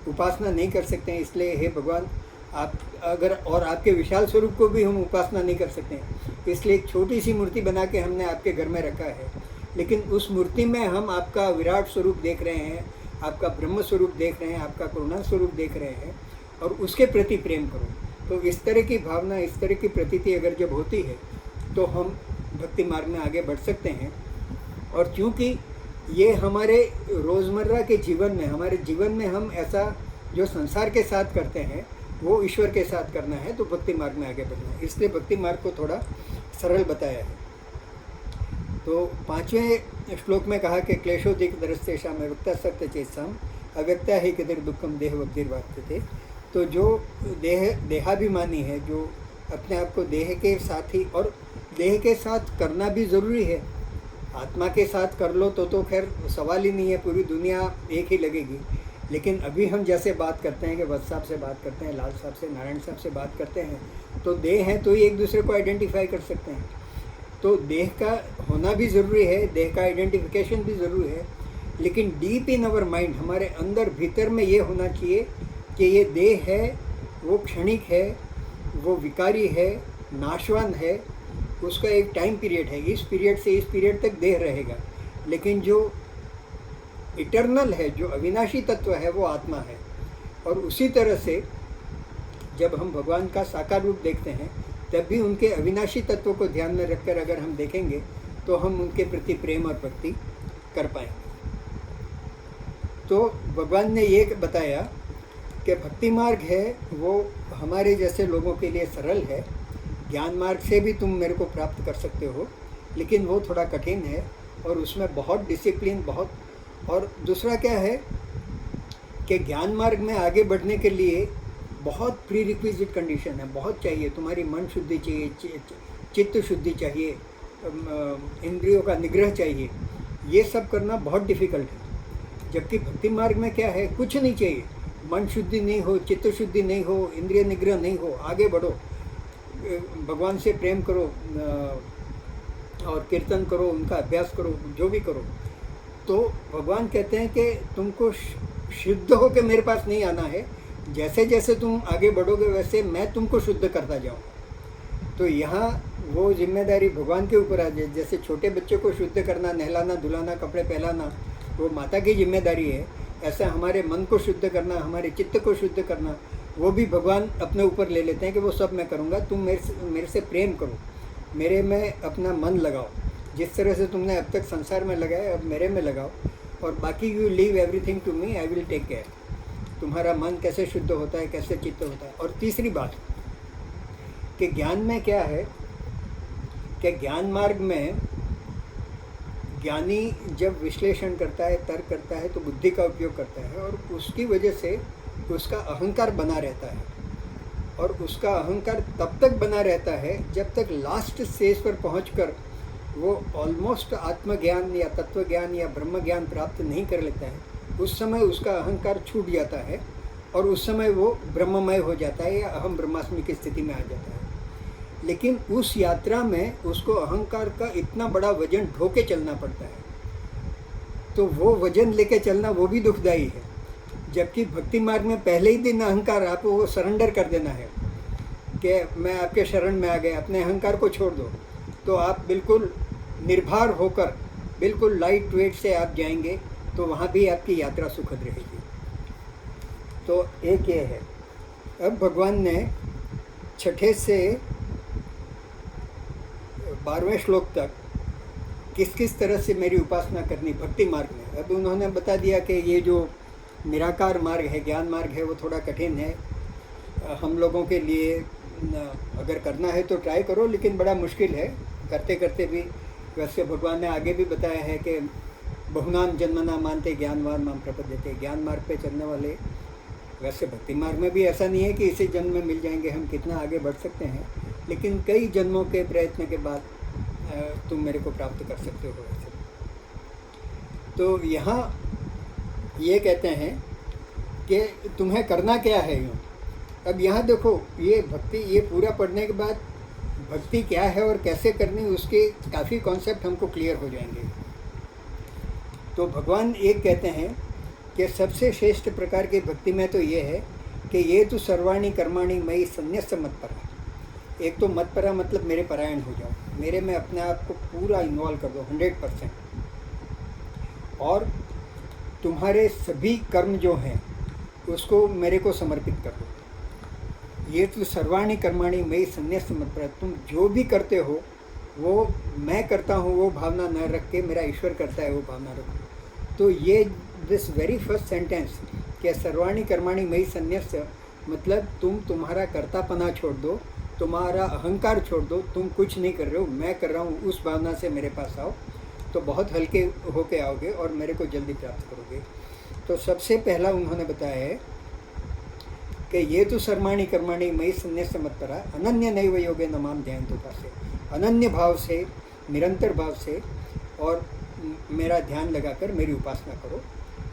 उपासना नहीं कर सकते हैं। इसलिए हे भगवान, आप अगर, और आपके विशाल स्वरूप को भी हम उपासना नहीं कर सकते हैं। इसलिए एक छोटी सी मूर्ति बना के हमने आपके घर में रखा है, लेकिन उस मूर्ति में हम आपका विराट स्वरूप देख रहे हैं, आपका ब्रह्म स्वरूप देख रहे हैं, आपका करुणा स्वरूप देख रहे हैं, और उसके प्रति प्रेम करो। तो इस तरह की भावना, इस तरह की प्रतीति अगर जब होती है तो हम भक्ति मार्ग में आगे बढ़ सकते हैं। और क्योंकि ये हमारे रोज़मर्रा के जीवन में, हमारे जीवन में हम ऐसा जो संसार के साथ करते हैं वो ईश्वर के साथ करना है, तो भक्ति मार्ग में आगे बढ़ना है। इसलिए भक्ति मार्ग को थोड़ा सरल बताया है। तो 5वें श्लोक में कहा कि क्लेशोदिक दरस्तेषाम अव्यक्ता सत्य चेतसाम अव्यक्ता ही किधर दुखम देह वक्तिर्वाप्यते। तो जो देहाभिमानी है, जो अपने आप को देह के साथ ही, और देह के साथ करना भी ज़रूरी है, आत्मा के साथ कर लो तो खैर सवाल ही नहीं है, पूरी दुनिया एक ही लगेगी। लेकिन अभी हम जैसे बात करते हैं कि वत्स साहब से बात करते हैं, लाल साहब से, नारायण साहब से बात करते हैं, तो देह है तो ही एक दूसरे को आइडेंटिफाई कर सकते हैं। तो देह का होना भी ज़रूरी है, देह का आइडेंटिफिकेशन भी ज़रूरी है, लेकिन डीप इन आवर माइंड, हमारे अंदर भीतर में ये होना चाहिए कि ये देह है वो क्षणिक है, वो विकारी है, नाशवान है, उसका एक टाइम पीरियड है, इस पीरियड से इस पीरियड तक देह रहेगा। लेकिन जो इटर्नल है, जो अविनाशी तत्व है, वो आत्मा है। और उसी तरह से जब हम भगवान का साकार रूप देखते हैं तब भी उनके अविनाशी तत्वों को ध्यान में रखकर अगर हम देखेंगे तो हम उनके प्रति प्रेम और भक्ति कर पाएंगे। तो भगवान ने ये बताया कि भक्ति मार्ग है वो हमारे जैसे लोगों के लिए सरल है, ज्ञान मार्ग से भी तुम मेरे को प्राप्त कर सकते हो, लेकिन वो थोड़ा कठिन है और उसमें बहुत डिसिप्लिन बहुत। और दूसरा क्या है कि ज्ञान मार्ग में आगे बढ़ने के लिए बहुत प्री रिक्विजिट कंडीशन है, बहुत चाहिए। तुम्हारी मन शुद्धि चाहिए, चित्त शुद्धि चाहिए, इंद्रियों का निग्रह चाहिए, ये सब करना बहुत डिफ़िकल्ट है। जबकि भक्ति मार्ग में क्या है, कुछ नहीं चाहिए, मन शुद्धि नहीं हो, चित्त शुद्धि नहीं हो, इंद्रिय निग्रह नहीं हो, आगे बढ़ो, भगवान से प्रेम करो और कीर्तन करो, उनका अभ्यास करो, जो भी करो। तो भगवान कहते हैं कि तुमको शुद्ध हो के मेरे पास नहीं आना है, जैसे जैसे तुम आगे बढ़ोगे वैसे मैं तुमको शुद्ध करता जाऊँ। तो यहाँ वो जिम्मेदारी भगवान के ऊपर आ जाए। जैसे छोटे बच्चे को शुद्ध करना, नहलाना, धुलाना, कपड़े पहनाना वो माता की जिम्मेदारी है, ऐसा हमारे मन को शुद्ध करना, हमारे चित्त को शुद्ध करना वो भी भगवान अपने ऊपर ले लेते हैं कि वो सब मैं करूँगा, तुम मेरे से प्रेम करो, मेरे में अपना मन लगाओ, जिस तरह से तुमने अब तक संसार में लगाया अब मेरे में लगाओ, और बाकी you leave everything to me, I will take care. तुम्हारा मन कैसे शुद्ध होता है, कैसे चित्त होता है। और तीसरी बात कि ज्ञान में क्या है कि ज्ञान मार्ग में ज्ञानी जब विश्लेषण करता है, तर्क करता है, तो बुद्धि का उपयोग करता है और उसकी वजह से उसका अहंकार बना रहता है। और उसका अहंकार तब तक बना रहता है जब तक लास्ट स्टेज पर पहुंचकर वो ऑलमोस्ट आत्मज्ञान या तत्व ज्ञान या ब्रह्म ज्ञान प्राप्त नहीं कर लेता है। उस समय उसका अहंकार छूट जाता है और उस समय वो ब्रह्ममय हो जाता है या अहम ब्रह्मास्मि की स्थिति में आ जाता है। लेकिन उस यात्रा में उसको अहंकार का इतना बड़ा वजन ढोके चलना पड़ता है, तो वो वजन लेके चलना वो भी दुखदाई है। जबकि भक्ति मार्ग में पहले ही दिन अहंकार आपको वो सरेंडर कर देना है कि मैं आपके शरण में आ गया, अपने अहंकार को छोड़ दो, तो आप बिल्कुल निर्भर होकर बिल्कुल लाइट वेट से आप जाएंगे, तो वहाँ भी आपकी यात्रा सुखद रहेगी। तो एक ये है। अब भगवान ने 6 से 12वें श्लोक तक किस किस तरह से मेरी उपासना करनी भक्ति मार्ग में, अब उन्होंने बता दिया कि ये जो निराकार मार्ग है, ज्ञान मार्ग है, वो थोड़ा कठिन है हम लोगों के लिए। अगर करना है तो ट्राई करो, लेकिन बड़ा मुश्किल है करते करते भी। वैसे भगवान ने आगे भी बताया है कि बहुनाम जन्मना मानते ज्ञानवान माम प्रपद्यते, ज्ञान मार्ग पे चलने वाले। वैसे भक्ति मार्ग में भी ऐसा नहीं है कि इसी जन्म में मिल जाएंगे, हम कितना आगे बढ़ सकते हैं, लेकिन कई जन्मों के प्रयत्न के बाद तुम मेरे को प्राप्त कर सकते हो ऐसे। तो यहाँ ये कहते हैं कि तुम्हें करना क्या है यूँ। अब यहाँ देखो, ये भक्ति, ये पूरा पढ़ने के बाद भक्ति क्या है और कैसे करनी, उसके काफ़ी कॉन्सेप्ट हमको क्लियर हो जाएंगे। तो भगवान एक कहते हैं कि सबसे श्रेष्ठ प्रकार की भक्ति में तो ये है कि ये तो सर्वाणी कर्माणी मयि संन्यस्त मत्परा। एक तो मत्परा मतलब मेरे परायण हो जाओ, मेरे में अपने आप को पूरा इन्वॉल्व कर दो 100%, और तुम्हारे सभी कर्म जो हैं उसको मेरे को समर्पित कर दो। ये तो सर्वाणी कर्माणी मयि संन्यस्त मत्परा, तुम जो भी करते हो वो मैं करता हूँ वो भावना न रख के मेरा ईश्वर करता है वो भावना रखो। तो ये दिस वेरी फर्स्ट सेंटेंस कि सर्वाणी कर्माणी मयि संन्यस्त मतलब तुम तुम्हारा कर्तापना छोड़ दो, तुम्हारा अहंकार छोड़ दो, तुम कुछ नहीं कर रहे हो, मैं कर रहा हूँ, उस भावना से मेरे पास आओ, तो बहुत हल्के होके आओगे और मेरे को जल्दी प्राप्त करोगे। तो सबसे पहला उन्होंने बताया है कि ये तो सर्वाणी कर्माणी मयि संन्यस्त मत्परा अनन्य नैव योगे न माम ध्यायन्तु से, अनन्य भाव से, निरंतर भाव से और मेरा ध्यान लगाकर मेरी उपासना करो।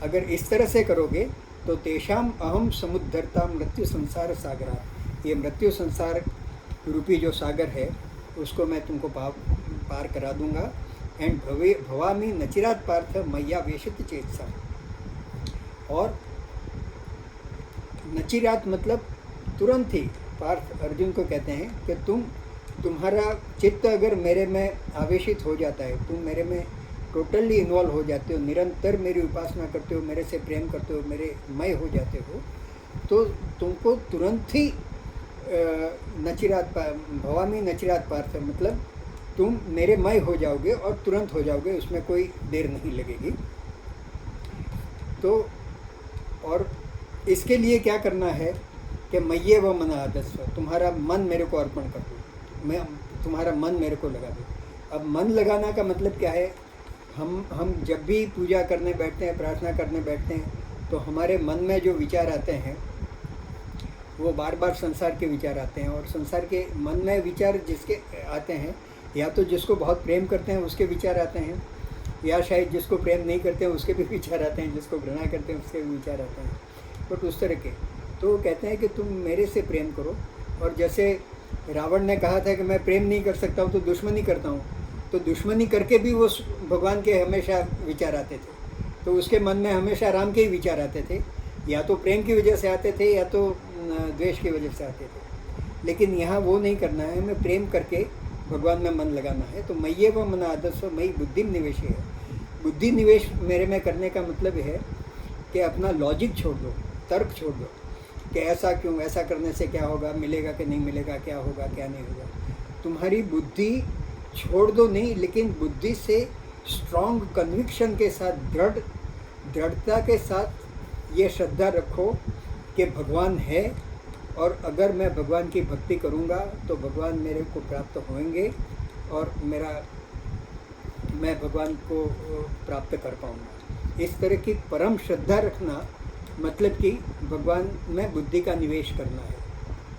अगर इस तरह से करोगे तो तेषाम अहम समुद्धरता मृत्यु संसार सागरा, ये मृत्यु संसार रूपी जो सागर है उसको मैं तुमको पार करा दूंगा। एंड भवामी नचिरात पार्थ मैया वेशित चेतसा, और नचिरात मतलब तुरंत ही, पार्थ अर्जुन को कहते हैं कि तुम्हारा चित्त अगर मेरे में आवेशित हो जाता है, तुम मेरे में टोटली इन्वॉल्व हो जाते हो, निरंतर मेरी उपासना करते हो, मेरे से प्रेम करते हो, मेरे मय हो जाते हो, तो तुमको तुरंत ही नचिरात भवामी नचिरात पार्थ, मतलब तुम मेरे मय हो जाओगे और तुरंत हो जाओगे, उसमें कोई देर नहीं लगेगी। तो और इसके लिए क्या करना है कि मय्ये व मन आदस्व, तुम्हारा मन मेरे को अर्पण कर दो, मैं तुम्हारा मन मेरे को लगा दो। अब मन लगाना का मतलब क्या है, हम जब भी पूजा करने बैठते हैं, प्रार्थना करने बैठते हैं, तो हमारे मन में जो विचार आते हैं वो बार बार संसार के विचार आते हैं। और संसार के मन में विचार जिसके आते हैं, या तो जिसको बहुत प्रेम करते हैं उसके विचार आते हैं, या शायद जिसको प्रेम नहीं करते हैं उसके भी विचार आते हैं, जिसको घृणा करते हैं उसके भी विचार आते हैं, बट उस तरह के। तो कहते हैं कि तुम मेरे से प्रेम करो। और जैसे रावण ने कहा था कि मैं प्रेम नहीं कर सकता हूँ तो दुश्मनी करता हूँ, तो दुश्मनी करके भी वो भगवान के हमेशा विचार आते थे। तो उसके मन में हमेशा राम के ही विचार आते थे, या तो प्रेम की वजह से आते थे या तो द्वेष की वजह से आते थे। लेकिन यहाँ वो नहीं करना है, हमें प्रेम करके भगवान में मन लगाना है। तो मय्ये व मन आदस्व मयि बुद्धि निवेश है। बुद्धि निवेश मेरे में करने का मतलब है कि अपना लॉजिक छोड़ दो, तर्क छोड़ दो कि ऐसा क्यों, ऐसा करने से क्या होगा, मिलेगा कि नहीं मिलेगा, क्या होगा क्या नहीं होगा। तुम्हारी बुद्धि छोड़ दो नहीं, लेकिन बुद्धि से स्ट्रॉन्ग कन्विक्शन के साथ, दृढ़ता के साथ ये श्रद्धा रखो कि भगवान है, और अगर मैं भगवान की भक्ति करूँगा तो भगवान मेरे को प्राप्त होंगे और मैं भगवान को प्राप्त कर पाऊँगा। इस तरह की परम श्रद्धा रखना मतलब कि भगवान में बुद्धि का निवेश करना है,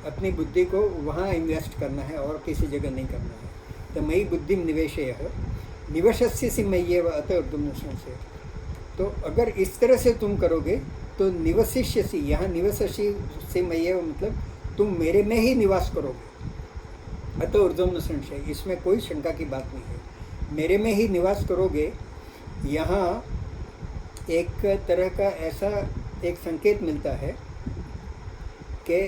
अपनी बुद्धि को वहाँ इन्वेस्ट करना है और किसी जगह नहीं करना है। तो मयि बुद्धि निवेशे है निवशस्य सी मय्ये व अत ऊर्ध्वं से। तो अगर इस तरह से तुम करोगे तो निवसिष्यसि, यहाँ निवससि से मय्ये मतलब तुम मेरे में ही निवास करोगे। अत ऊर्ध्वं संशय, इसमें कोई शंका की बात नहीं है, मेरे में ही निवास करोगे। यहाँ एक तरह का ऐसा एक संकेत मिलता है कि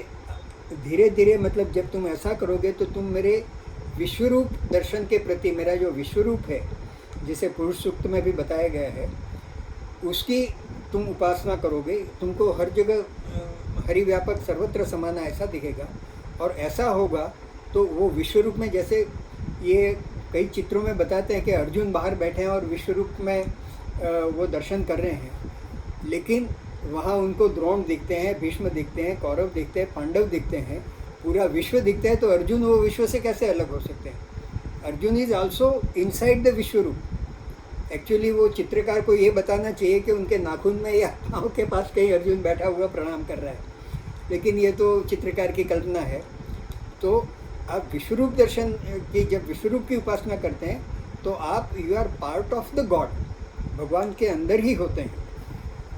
धीरे धीरे, मतलब जब तुम ऐसा करोगे तो तुम मेरे विश्वरूप दर्शन के प्रति, मेरा जो विश्वरूप है जिसे पुरुष सूक्त में भी बताया गया है, उसकी तुम उपासना करोगे। तुमको हर जगह हरिव्यापक सर्वत्र समाना ऐसा दिखेगा। और ऐसा होगा तो वो विश्वरूप में, जैसे ये कई चित्रों में बताते हैं कि अर्जुन बाहर बैठे हैं और विश्वरूप में वो दर्शन कर रहे हैं, लेकिन वहाँ उनको द्रोण दिखते हैं, भीष्म दिखते हैं, कौरव दिखते हैं, पांडव दिखते हैं, पूरा विश्व दिखता है। तो अर्जुन वो विश्व से कैसे अलग हो सकते हैं? Arjun is also inside the विश्वरूप। एक्चुअली वो चित्रकार को ये बताना चाहिए कि उनके नाखून में या पाँव के पास कहीं अर्जुन बैठा हुआ प्रणाम कर रहा है, लेकिन ये तो चित्रकार की कल्पना है। तो आप विश्वरूप दर्शन की, जब विश्वरूप की उपासना करते हैं तो आप you are part of the God, भगवान के अंदर ही होते हैं।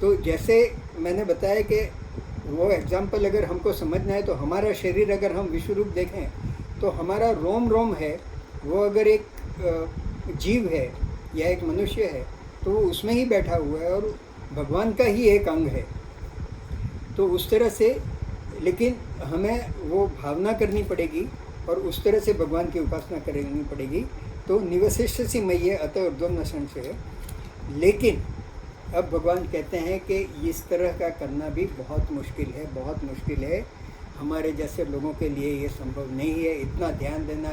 तो जैसे मैंने बताया कि वो एग्जाम्पल अगर हमको समझना है तो हमारा शरीर अगर हम विश्वरूप देखें तो हमारा रोम रोम है, वो अगर एक जीव है या एक मनुष्य है तो वो उसमें ही बैठा हुआ है और भगवान का ही एक अंग है। तो उस तरह से, लेकिन हमें वो भावना करनी पड़ेगी और उस तरह से भगवान की उपासना करनी पड़ेगी। तो निवशिष्यसि मय्ये अत ऊर्ध्वं संशय। लेकिन अब भगवान कहते हैं कि इस तरह का करना भी बहुत मुश्किल है, बहुत मुश्किल है। हमारे जैसे लोगों के लिए ये संभव नहीं है। इतना ध्यान देना,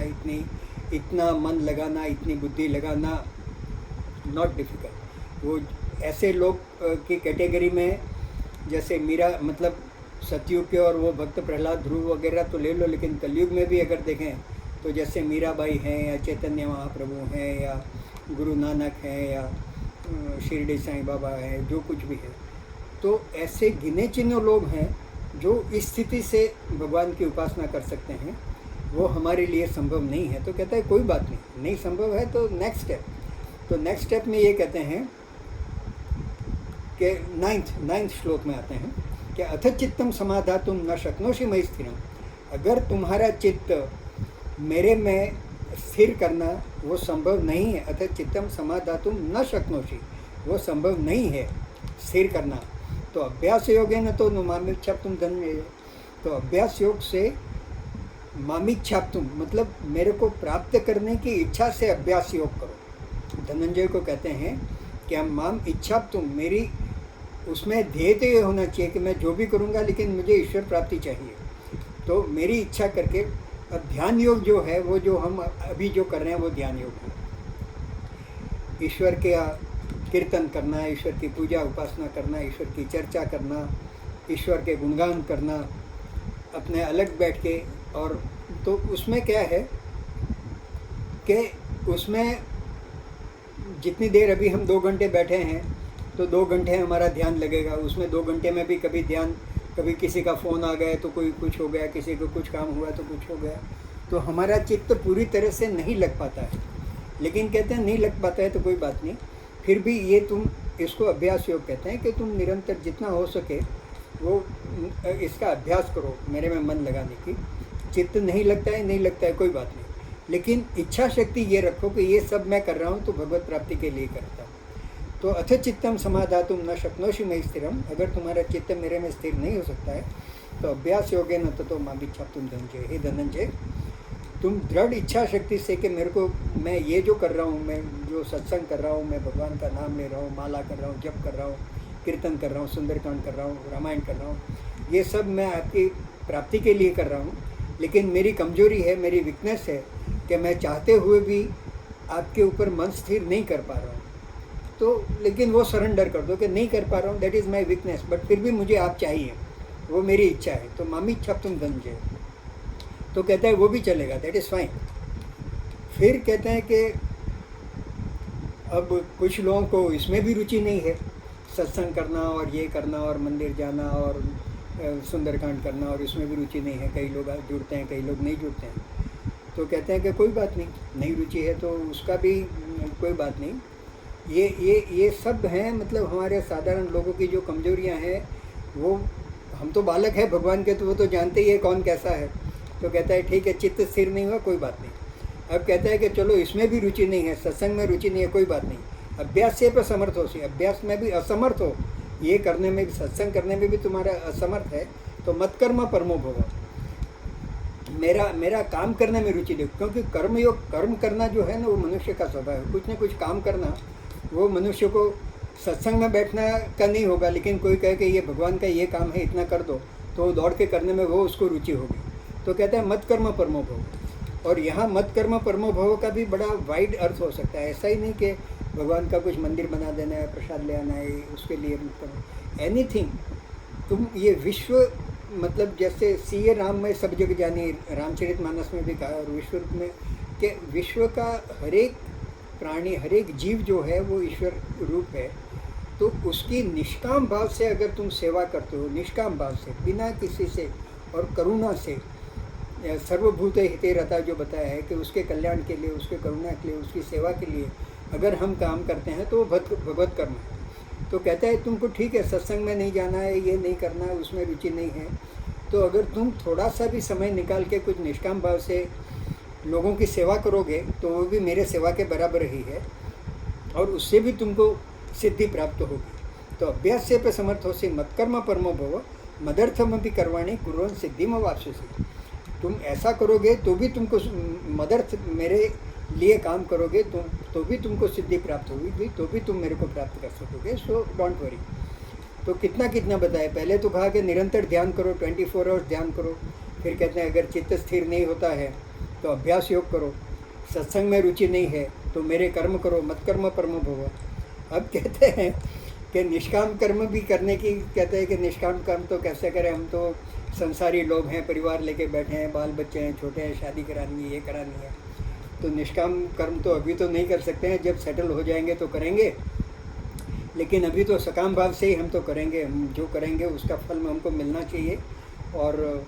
इतना मन लगाना, इतनी बुद्धि लगाना, नॉट डिफ़िकल्ट। वो ऐसे लोग की कैटेगरी में, जैसे मीरा, मतलब सतयुग के और वो भक्त प्रहलाद, ध्रुव वगैरह तो ले लो, लेकिन कलयुग में भी अगर देखें तो जैसे मीराबाई हैं या चैतन्य महाप्रभु हैं या गुरु नानक हैं या शिरडी साईं बाबा है, जो कुछ भी है, तो ऐसे गिने चुने लोग हैं जो इस स्थिति से भगवान की उपासना कर सकते हैं। वो हमारे लिए संभव नहीं है। तो कहता है कोई बात नहीं संभव है तो नेक्स्ट स्टेप। तो नेक्स्ट स्टेप में ये कहते हैं कि नाइन्थ श्लोक में आते हैं कि अथ चित्तम समाधातुम न शक्नोषि मयि स्थिरम। अगर तुम्हारा चित्त मेरे में स्थिर करना वो संभव नहीं है, अथ चित्तम समाधातुम न शक्नोषि, वो संभव नहीं है स्थिर करना। तो अभ्यास योग है न तो मामिच्छाप्तुम धनंजय। तो अभ्यास योग से मामिच्छाप्तुम मतलब मेरे को प्राप्त करने की इच्छा से अभ्यास योग करो। धनंजय को कहते हैं कि हम माम इच्छाप्तुम, मेरी उसमें ध्येय तो ये होना चाहिए कि मैं जो भी करूँगा लेकिन मुझे ईश्वर प्राप्ति चाहिए। तो मेरी इच्छा करके अब ध्यान योग जो है वो जो हम अभी जो कर रहे हैं वो ध्यान योग है। ईश्वर के कीर्तन करना, ईश्वर की पूजा उपासना करना, ईश्वर की चर्चा करना, ईश्वर के गुणगान करना, अपने अलग बैठ के। और तो उसमें क्या है कि उसमें जितनी देर अभी हम 2 घंटे बैठे हैं तो 2 घंटे हमारा ध्यान लगेगा। उसमें 2 घंटे में भी कभी ध्यान, कभी किसी का फ़ोन आ गया तो कोई कुछ हो गया, किसी को कुछ काम हुआ तो कुछ हो गया, तो हमारा चित्त पूरी तरह से नहीं लग पाता है। लेकिन कहते हैं नहीं लग पाता है तो कोई बात नहीं, फिर भी ये तुम इसको अभ्यास योग कहते हैं कि तुम निरंतर जितना हो सके वो इसका अभ्यास करो, मेरे में मन लगाने की। चित्त नहीं लगता है कोई बात नहीं, लेकिन इच्छा शक्ति ये रखो कि ये सब मैं कर रहा हूँ तो भगवत प्राप्ति के लिए करता हूँ। तो अथ चित्तम समाधातुम न शक्नोषि मयि स्थिरम, अगर तुम्हारा चित्त मेरे में स्थिर नहीं हो सकता है तो अभ्यास योगेन ततो मामिच्छाप्तुम धनंजय। हे धनंजय, तुम दृढ़ इच्छा शक्ति से कि मेरे को, मैं ये जो कर रहा हूँ, मैं जो सत्संग कर रहा हूँ, मैं भगवान का नाम ले रहा हूँ, माला कर रहा हूँ, जप कर रहा हूँ, कीर्तन कर रहा हूँ, सुंदरकांड कर रहा हूँ, रामायण कर रहा हूँ, ये सब मैं आपकी प्राप्ति के लिए कर रहा हूँ। लेकिन मेरी कमजोरी है, मेरी वीकनेस है कि मैं चाहते हुए भी आपके ऊपर मन स्थिर नहीं कर पा रहा हूँ। तो लेकिन वो सरेंडर कर दो कि नहीं कर पा रहा हूँ, that is my weakness, but फिर भी मुझे आप चाहिए, वो मेरी इच्छा है। तो मामिच्छाप्तुम धनंजय, तो कहता है वो भी चलेगा, दैट इज़ फाइन। फिर कहते हैं कि अब कुछ लोगों को इसमें भी रुचि नहीं है, सत्संग करना और ये करना और मंदिर जाना और सुंदरकांड करना, और इसमें भी रुचि नहीं है। कई लोग जुड़ते हैं, कई लोग नहीं जुड़ते हैं। तो कहते हैं कि कोई बात नहीं, नहीं रुचि है तो उसका भी कोई बात नहीं। ये सब हैं, मतलब हमारे साधारण लोगों की जो कमजोरियां हैं, वो हम तो बालक हैं भगवान के, तो वो तो जानते ही है कौन कैसा है। तो कहता है ठीक है, चित्त स्थिर नहीं हुआ कोई बात नहीं। अब कहता है कि चलो इसमें भी रुचि नहीं है, सत्संग में रुचि नहीं है, कोई बात नहीं, अभ्यास से पर समर्थ हो सी, अभ्यास में भी असमर्थ हो, ये करने में भी, सत्संग करने में भी तुम्हारा असमर्थ है, तो मत कर्म परमो भव, मेरा काम करने में रुचि देखो। क्योंकि कर्मयोग, कर्म करना जो है ना वो मनुष्य का स्वभाव है, कुछ ना कुछ काम करना। वो मनुष्य को सत्संग में बैठना का नहीं होगा, लेकिन कोई कहे कि ये भगवान का ये काम है, इतना कर दो, तो वो दौड़ के करने में वो उसको रुचि होगी। तो कहता है मत कर्म परमो भव। और यहाँ मत कर्म परमो भव का भी बड़ा वाइड अर्थ हो सकता है। ऐसा ही नहीं कि भगवान का कुछ मंदिर बना देना है, प्रसाद ले आना है, उसके लिए मत करो एनीथिंग। तुम ये विश्व, मतलब जैसे सीए राम में सब जग जानी, रामचरितमानस में भी कहा, और विश्व रूप में कि विश्व का हर एक प्राणी, हर एक जीव जो है वो ईश्वर रूप है। तो उसकी निष्काम भाव से अगर तुम सेवा करते हो, निष्काम भाव से, बिना किसी से, और करुणा से, सर्वभूत हिते रता जो बताया है कि उसके कल्याण के लिए, उसके करुणा के लिए, उसकी सेवा के लिए अगर हम काम करते हैं तो वो भगवत कर्म है। तो कहता है तुमको ठीक है, सत्संग में नहीं जाना है, ये नहीं करना है, उसमें रुचि नहीं है, तो अगर तुम थोड़ा सा भी समय निकाल के कुछ निष्काम भाव से लोगों की सेवा करोगे तो वो भी मेरे सेवा के बराबर ही है, और उससे भी तुमको सिद्धि प्राप्त होगी। तो अभ्यास से पे समर्थो से मत्कर्म परमो भव मदर्थम भी करवाणी कुर्वन् सिद्धिम वाप्स्यसि। तुम ऐसा करोगे तो भी तुमको मदर्थ, मेरे लिए काम करोगे तो भी तुमको सिद्धि प्राप्त होगी, तो भी तुम मेरे को प्राप्त कर सकोगे। So don't worry. तो कितना बताए, पहले तो कहा कि निरंतर ध्यान करो, 24 आवर्स ध्यान करो। फिर कहते हैं अगर चित्त स्थिर नहीं होता है तो अभ्यास योग करो, सत्संग में रुचि नहीं है तो मेरे कर्म करो, मत कर्म परमो भव। अब कहते हैं कि निष्काम कर्म भी करने की, कहते हैं कि निष्काम कर्म तो कैसे करें, हम तो संसारी लोग हैं, परिवार लेके बैठे हैं, बाल बच्चे हैं, छोटे हैं, शादी करानी है, ये करानी है। तो निष्काम कर्म तो अभी तो नहीं कर सकते हैं, जब सेटल हो जाएंगे तो करेंगे, लेकिन अभी तो सकाम भाव से ही हम तो करेंगे। हम जो करेंगे उसका फल हमको मिलना चाहिए, और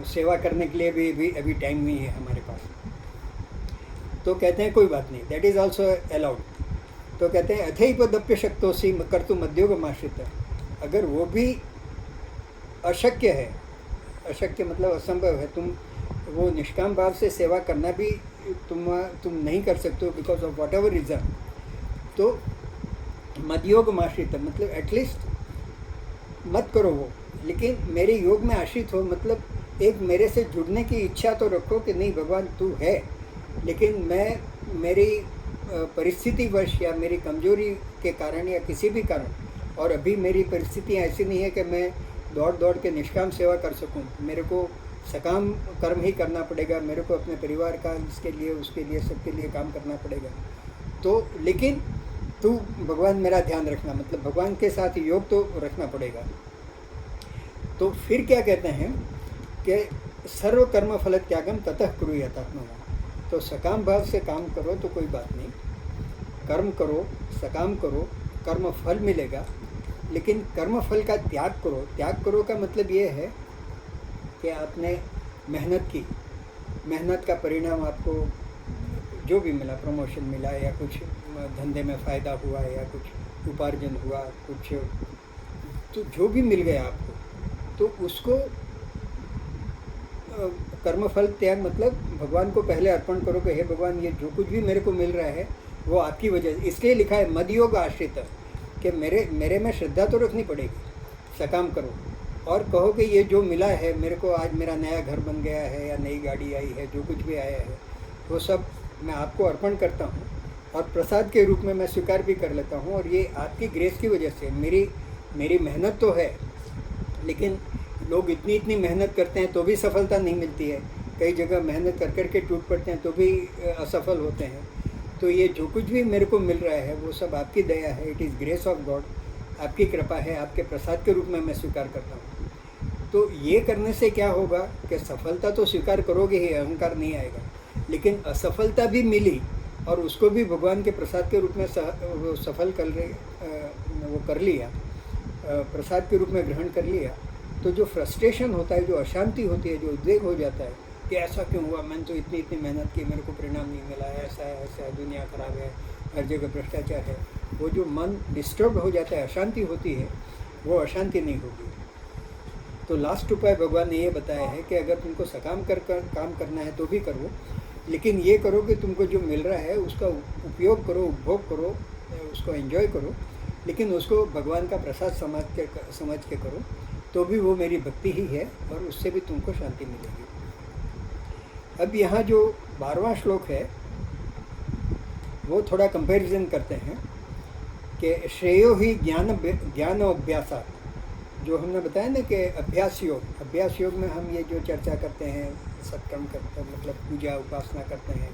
सेवा करने के लिए भी अभी टाइम नहीं है हमारे पास। तो कहते हैं कोई बात नहीं, दैट इज़ ऑल्सो अलाउड। तो कहते हैं अथैपदप्य शक्तोसी कर्तुम मद्योगमाश्रित, अगर वो भी अशक्य है, अशक्य मतलब असंभव है, तुम वो निष्काम भाव से सेवा करना भी तुम नहीं कर सकते हो because of what ever reason, तो मदयोग में आश्रित, मतलब एटलीस्ट मत करो वो, लेकिन मेरे योग में आश्रित हो, मतलब एक मेरे से जुड़ने की इच्छा तो रखो कि नहीं भगवान तू है, लेकिन मैं मेरी परिस्थितिवश या मेरी कमजोरी के कारण या किसी भी कारण, और अभी मेरी परिस्थितियाँ ऐसी नहीं है कि मैं दौड़ के निष्काम सेवा कर सकूं, मेरे को सकाम कर्म ही करना पड़ेगा, मेरे को अपने परिवार का इसके लिए उसके लिए सबके लिए काम करना पड़ेगा। तो लेकिन तू भगवान मेरा ध्यान रखना, मतलब भगवान के साथ योग तो रखना पड़ेगा। तो फिर क्या कहते हैं कि सर्व कर्म फल त्यागम ततः कुरु यथात्मना। तो सकाम भाव से काम करो तो कोई बात नहीं, कर्म करो, सकाम करो, कर्म फल मिलेगा, लेकिन कर्म फल का त्याग करो। त्याग करो का मतलब ये है कि आपने मेहनत की, मेहनत का परिणाम आपको जो भी मिला, प्रमोशन मिला या कुछ धंधे में फ़ायदा हुआ या कुछ उपार्जन हुआ, कुछ तो जो भी मिल गया आपको, तो उसको कर्मफल त्याग मतलब भगवान को पहले अर्पण करो कि हे भगवान, ये जो कुछ भी मेरे को मिल रहा है वो आपकी वजह से। इसलिए लिखा है मदयोग आश्रित, कि मेरे में श्रद्धा तो रखनी पड़ेगी, सकाम करो और कहो कि ये जो मिला है मेरे को, आज मेरा नया घर बन गया है या नई गाड़ी आई है, जो कुछ भी आया है वो सब मैं आपको अर्पण करता हूँ और प्रसाद के रूप में मैं स्वीकार भी कर लेता हूँ। और ये आपकी ग्रेस की वजह से, मेरी मेहनत तो है, लेकिन लोग इतनी मेहनत करते हैं तो भी सफलता नहीं मिलती है, कई जगह मेहनत कर कर के टूट पड़ते हैं तो भी असफल होते हैं। तो ये जो कुछ भी मेरे को मिल रहा है वो सब आपकी दया है, it is grace of God, आपकी कृपा है, आपके प्रसाद के रूप में मैं स्वीकार करता हूँ। तो ये करने से क्या होगा कि सफलता तो स्वीकार करोगे ही, अहंकार नहीं आएगा, लेकिन असफलता भी मिली और उसको भी भगवान के प्रसाद के रूप में वो सफल कर लिया, प्रसाद के रूप में ग्रहण कर लिया, तो जो फ्रस्ट्रेशन होता है, जो अशांति होती है, जो उद्वेग हो जाता है कि ऐसा क्यों हुआ, मैंने तो इतनी मेहनत की, मेरे को परिणाम नहीं मिला, ऐसा है, दुनिया खराब है, हर जगह भ्रष्टाचार है, वो जो मन डिस्टर्ब हो जाता है, अशांति होती है, वो अशांति नहीं होगी। तो लास्ट उपाय भगवान ने ये बताया है कि अगर तुमको सकाम कर काम करना है तो भी करो, लेकिन ये करो कि तुमको जो मिल रहा है उसका उपयोग करो, उपभोग करो, उसको एंजॉय करो, लेकिन उसको भगवान का प्रसाद समझ के करो, तो भी वो मेरी भक्ति ही है और उससे भी तुमको शांति मिलेगी। अब यहाँ जो 12वां श्लोक है वो थोड़ा कंपैरिजन करते हैं कि श्रेयो ही ज्ञान अभ्यासा, जो हमने बताया ना कि अभ्यास योग में हम ये जो चर्चा करते हैं, सत्कर्म करते हैं, मतलब पूजा उपासना करते हैं,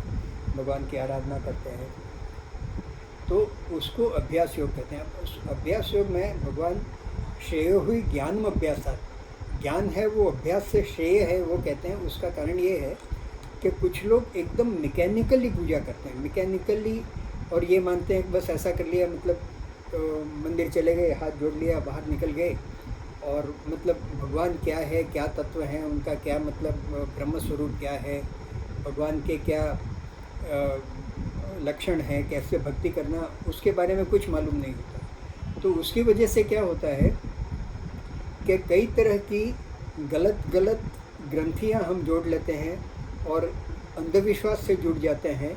भगवान की आराधना करते हैं, तो उसको अभ्यास योग कहते हैं। उस अभ्यास योग में भगवान श्रेयो ही ज्ञान अभ्यासा, ज्ञान है वो अभ्यास से श्रेय है वो कहते हैं। उसका कारण ये है कि कुछ लोग एकदम मैकेनिकली पूजा करते हैं, मैकेनिकली, और ये मानते हैं बस ऐसा कर लिया, मतलब मंदिर चले गए, हाथ जोड़ लिया, बाहर निकल गए, और मतलब भगवान क्या है, क्या तत्व हैं उनका, क्या मतलब ब्रह्म स्वरूप क्या है, भगवान के क्या लक्षण हैं, कैसे भक्ति करना, उसके बारे में कुछ मालूम नहीं होता। तो उसकी वजह से क्या होता है कि कई तरह की गलत ग्रंथियां हम जोड़ लेते हैं और अंधविश्वास से जुड़ जाते हैं,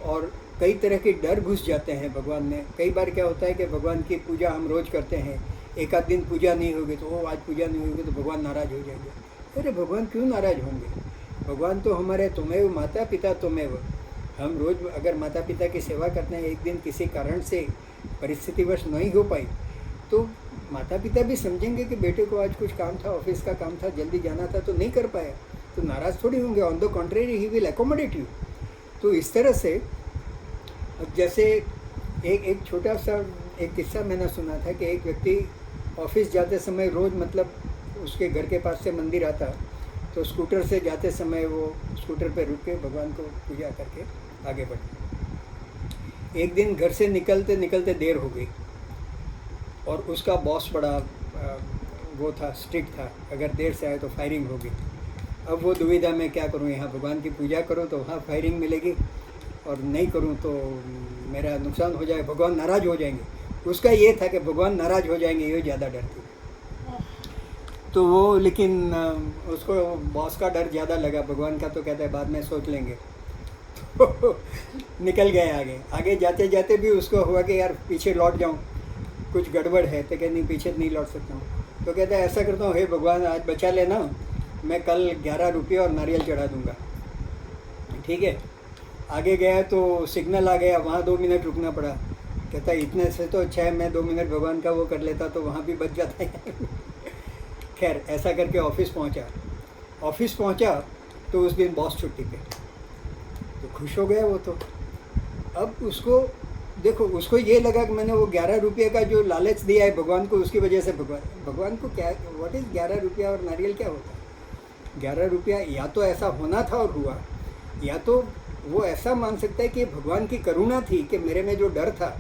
और कई तरह के डर घुस जाते हैं भगवान में। कई बार क्या होता है कि भगवान की पूजा हम रोज़ करते हैं, एक आध दिन पूजा नहीं होगी तो आज पूजा नहीं होगी तो भगवान नाराज़ हो जाएंगे। अरे भगवान क्यों नाराज़ होंगे? भगवान तो हमारे तुमेव माता पिता तुमेव। हम रोज़ अगर माता पिता की सेवा करते हैं, एक दिन किसी कारण से परिस्थितिवश नहीं हो पाई, तो माता पिता भी समझेंगे कि बेटे को आज कुछ काम था, ऑफिस का काम था, जल्दी जाना था तो नहीं कर पाया, तो नाराज़ थोड़ी होंगे। On the contrary he will accommodate you. तो इस तरह से जैसे एक छोटा सा एक किस्सा मैंने सुना था कि एक व्यक्ति ऑफिस जाते समय रोज़, मतलब उसके घर के पास से मंदिर आता, तो स्कूटर से जाते समय वो स्कूटर पे रुक के भगवान को पूजा करके आगे बढ़े। एक दिन घर से निकलते निकलते देर हो गई और उसका बॉस बड़ा वो था, स्ट्रिक्ट था, अगर देर से आए तो फायरिंग होगी। अब वो दुविधा में क्या करूँ, यहाँ भगवान की पूजा करूँ तो वहाँ फायरिंग मिलेगी और नहीं करूँ तो मेरा नुकसान हो जाए, भगवान नाराज़ हो जाएंगे। उसका ये था कि भगवान नाराज़ हो जाएंगे, ये ज़्यादा डर थी। तो वो, लेकिन उसको बॉस का डर ज़्यादा लगा, भगवान का तो कहता है बाद में सोच लेंगे। तो निकल गए आगे जाते जाते भी उसको हुआ कि यार पीछे लौट जाऊँ, कुछ गड़बड़ है। तो कहते नहीं, पीछे नहीं लौट सकता हूँ। तो कहता है ऐसा करता हूँ, हे भगवान आज बचा लेना, मैं कल 11 रुपये और नारियल चढ़ा दूँगा। ठीक है, आगे गया तो सिग्नल आ गया, वहाँ 2 मिनट रुकना पड़ा। कहता है इतने से तो अच्छा है मैं 2 मिनट भगवान का वो कर लेता तो वहाँ भी बच जाता है। खैर ऐसा करके ऑफिस पहुँचा। ऑफिस पहुंचा तो उस दिन बॉस छुट्टी पे, तो खुश हो गया वो तो। अब उसको देखो, उसको ये लगा कि मैंने वो 11 रुपये का जो लालच दिया है भगवान को, उसकी वजह से भगवान को क्या, व्हाट इज़ 11 रुपया और नारियल क्या होता है? 11 रुपया या तो ऐसा होना था और हुआ, या तो वो ऐसा मान सकता है कि भगवान की करुणा थी कि मेरे में जो डर था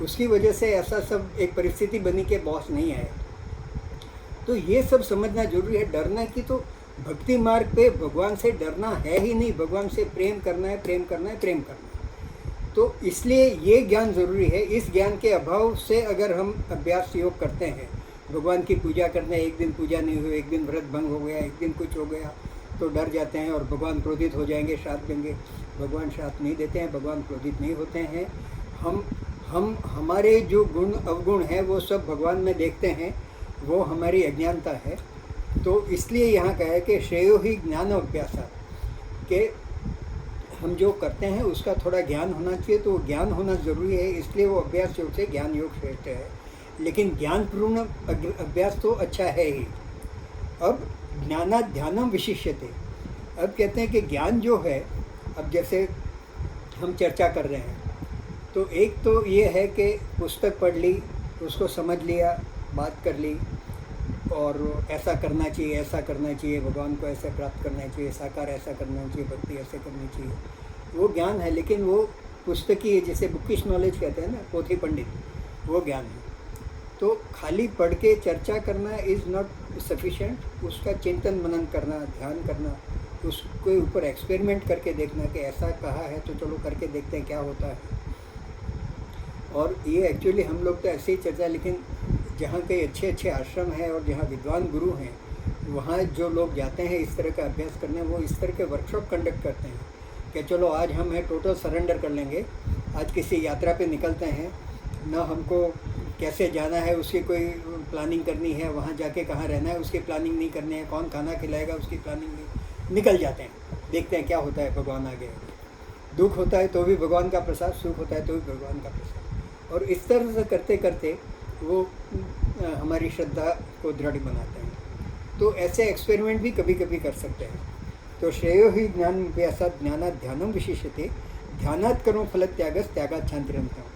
उसकी वजह से ऐसा सब एक परिस्थिति बनी कि बॉस नहीं आए। तो ये सब समझना जरूरी है। डरना की तो भक्ति मार्ग पे भगवान से डरना है ही नहीं, भगवान से प्रेम करना है, प्रेम करना है, प्रेम करना है। तो इसलिए ये ज्ञान ज़रूरी है। इस ज्ञान के अभाव से अगर हम अभ्यास योग करते हैं, भगवान की पूजा करते हैं, एक दिन पूजा नहीं हुई, एक दिन व्रत भंग हो गया, एक दिन कुछ हो गया, तो डर जाते हैं और भगवान क्रोधित हो जाएंगे, श्राप देंगे। भगवान श्राप नहीं देते हैं, भगवान क्रोधित नहीं होते हैं। हम हमारे जो गुण अवगुण हैं वो सब भगवान में देखते हैं, वो हमारी अज्ञानता है। तो इसलिए यहाँ कहा है कि श्रेयो ही ज्ञान अभ्यासा, कि हम जो करते हैं उसका थोड़ा ज्ञान होना चाहिए। तो ज्ञान होना ज़रूरी है, इसलिए वो अभ्यास योग से ज्ञान योग श्रेष्ठ है। लेकिन ज्ञानपूर्ण अभ्यास तो अच्छा है ही। अब ज्ञानाध्यानम विशिष्यते, अब कहते हैं कि ज्ञान जो है, अब जैसे हम चर्चा कर रहे हैं, तो एक तो ये है कि पुस्तक पढ़ ली, उसको समझ लिया, बात कर ली, और ऐसा करना चाहिए, ऐसा करना चाहिए, भगवान को ऐसे प्राप्त करना चाहिए, साकार ऐसा करना चाहिए, भक्ति ऐसे करनी चाहिए, वो ज्ञान है। लेकिन वो पुस्तकीय, जैसे बुकिश नॉलेज कहते हैं ना, पोथी पंडित, वो ज्ञान है। तो खाली पढ़ के चर्चा करना इज़ नॉट सफिशेंट। उसका चिंतन मनन करना, ध्यान करना, उसके ऊपर एक्सपेरिमेंट करके देखना कि ऐसा कहा है तो चलो करके देखते हैं क्या होता है। और ये एक्चुअली हम लोग तो ऐसे ही चर्चा, लेकिन जहाँ कई अच्छे अच्छे आश्रम हैं और जहाँ विद्वान गुरु हैं, वहाँ जो लोग जाते हैं इस तरह का अभ्यास करने, वो इस तरह के वर्कशॉप कंडक्ट करते हैं कि चलो आज हम है टोटल सरेंडर कर लेंगे, आज किसी यात्रा पे निकलते हैं, ना हमको कैसे जाना है उसकी कोई प्लानिंग करनी है, वहाँ जाके कहाँ रहना है उसकी प्लानिंग नहीं करनी है, कौन खाना खिलाएगा उसकी प्लानिंग नहीं, निकल जाते हैं, देखते हैं क्या होता है। भगवान आगे, दुख होता है तो भी भगवान का प्रसाद, सुख होता है तो भी भगवान का प्रसाद। और इस तरह से करते करते वो हमारी श्रद्धा को दृढ़ बनाते हैं। तो ऐसे एक्सपेरिमेंट भी कभी कभी कर सकते हैं। तो श्रेयो ही ज्ञान अभ्यासात् ज्ञानात् ध्यानं विशिष्यते, ध्यानात् कर्म फल त्यागस् त्यागात् शान्तिरन्तम्।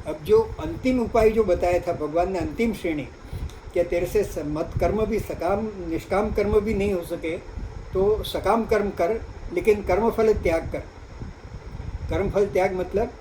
अब जो अंतिम उपाय जो बताया था भगवान ने, अंतिम श्रेणी, क्या तेरे से मत कर्म भी सकाम निष्काम कर्म भी नहीं हो सके तो सकाम कर्म कर, लेकिन कर्म फल त्याग कर। कर्म फल त्याग मतलब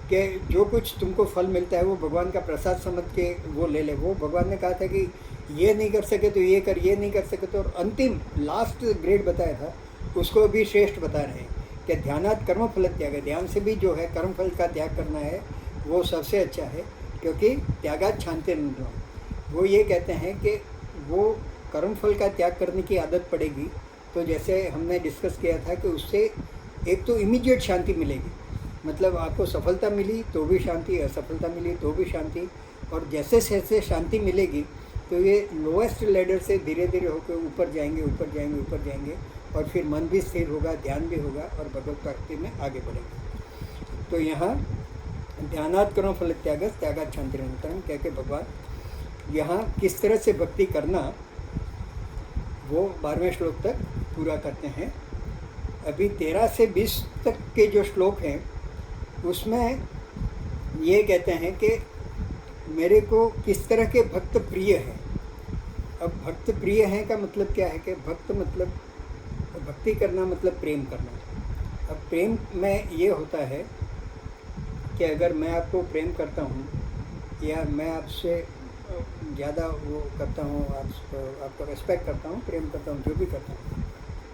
कि जो कुछ तुमको फल मिलता है वो भगवान का प्रसाद समझ के वो ले ले। वो भगवान ने कहा था कि ये नहीं कर सके तो ये कर, ये नहीं कर सके तो, और अंतिम लास्ट ग्रेड बताया था, उसको भी श्रेष्ठ बता रहे हैं कि ध्यानात् कर्म फल त्याग, ध्यान से भी जो है कर्म फल का त्याग करना है वो सबसे अच्छा है, क्योंकि त्यागात् शान्तिरन्तम्। वो ये कहते हैं कि वो कर्म फल का त्याग करने की आदत पड़ेगी तो जैसे हमने डिस्कस किया था कि उससे एक तो इमीडिएट शांति मिलेगी, मतलब आपको सफलता मिली तो भी शांति, असफलता मिली तो भी शांति, और जैसे जैसे शांति मिलेगी तो ये लोएस्ट लेडर से धीरे धीरे होकर ऊपर जाएंगे, ऊपर जाएंगे, ऊपर जाएंगे, और फिर मन भी स्थिर होगा, ध्यान भी होगा और भगवत प्राप्ति में आगे बढ़ेंगे। तो यहाँ ध्यानात् कर्म फल त्यागस् त्यागात् शान्तिरन्तम् कह के भगवान यहाँ किस तरह से भक्ति करना वो 12वें श्लोक तक पूरा करते हैं। अभी 13 से 20 तक के जो श्लोक हैं उसमें ये कहते हैं कि मेरे को किस तरह के भक्त प्रिय हैं। अब भक्त प्रिय हैं का मतलब क्या है कि भक्त मतलब भक्ति करना मतलब प्रेम करना। अब प्रेम में ये होता है कि अगर मैं आपको प्रेम करता हूँ या मैं आपसे ज़्यादा वो करता हूँ, आपको रेस्पेक्ट करता हूँ, प्रेम करता हूँ, जो भी करता हूँ,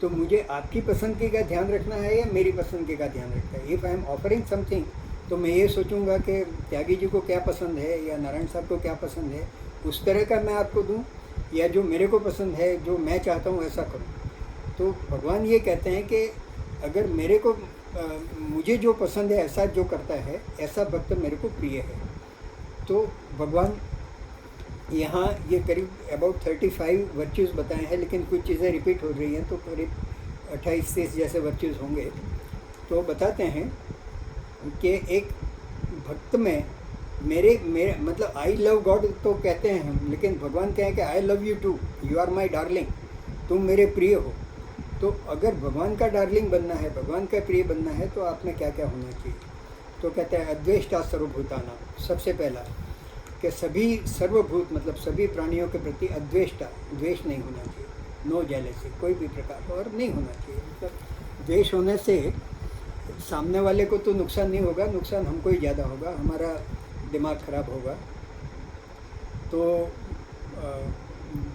तो मुझे आपकी पसंद का ध्यान रखना है या मेरी पसंद का ध्यान रखना है। If I am offering something तो मैं ये सोचूंगा कि त्यागी जी को क्या पसंद है या नारायण साहब को क्या पसंद है, उस तरह का मैं आपको दूं, या जो मेरे को पसंद है, जो मैं चाहता हूँ ऐसा करूँ। तो भगवान ये कहते हैं कि अगर मेरे को मुझे जो पसंद है ऐसा जो करता है, ऐसा भक्त मेरे को प्रिय है। तो भगवान यहाँ ये करीब अबाउट 35 वर्च्यूज़ बताए हैं, लेकिन कुछ चीज़ें रिपीट हो रही हैं तो करीब 28-30 जैसे वर्च्यूज़ होंगे। तो बताते हैं कि एक भक्त में मेरे मतलब आई लव गॉड तो कहते हैं हम, लेकिन भगवान कहें कि I love you too, you are my darling, तुम मेरे प्रिय हो। तो अगर भगवान का डार्लिंग बनना है, भगवान का प्रिय बनना है, तो आप में क्या क्या होना चाहिए? तो कहते हैं अद्वेष्टा सर्वभूतानां, सबसे पहला कि सभी सर्वभूत मतलब सभी प्राणियों के प्रति अद्वेष्टा, द्वेष नहीं होना चाहिए, नो जेलेसी, कोई भी प्रकार का और नहीं होना चाहिए। मतलब द्वेष होने से सामने वाले को तो नुकसान नहीं होगा, नुकसान हमको ही ज़्यादा होगा, हमारा दिमाग खराब होगा। तो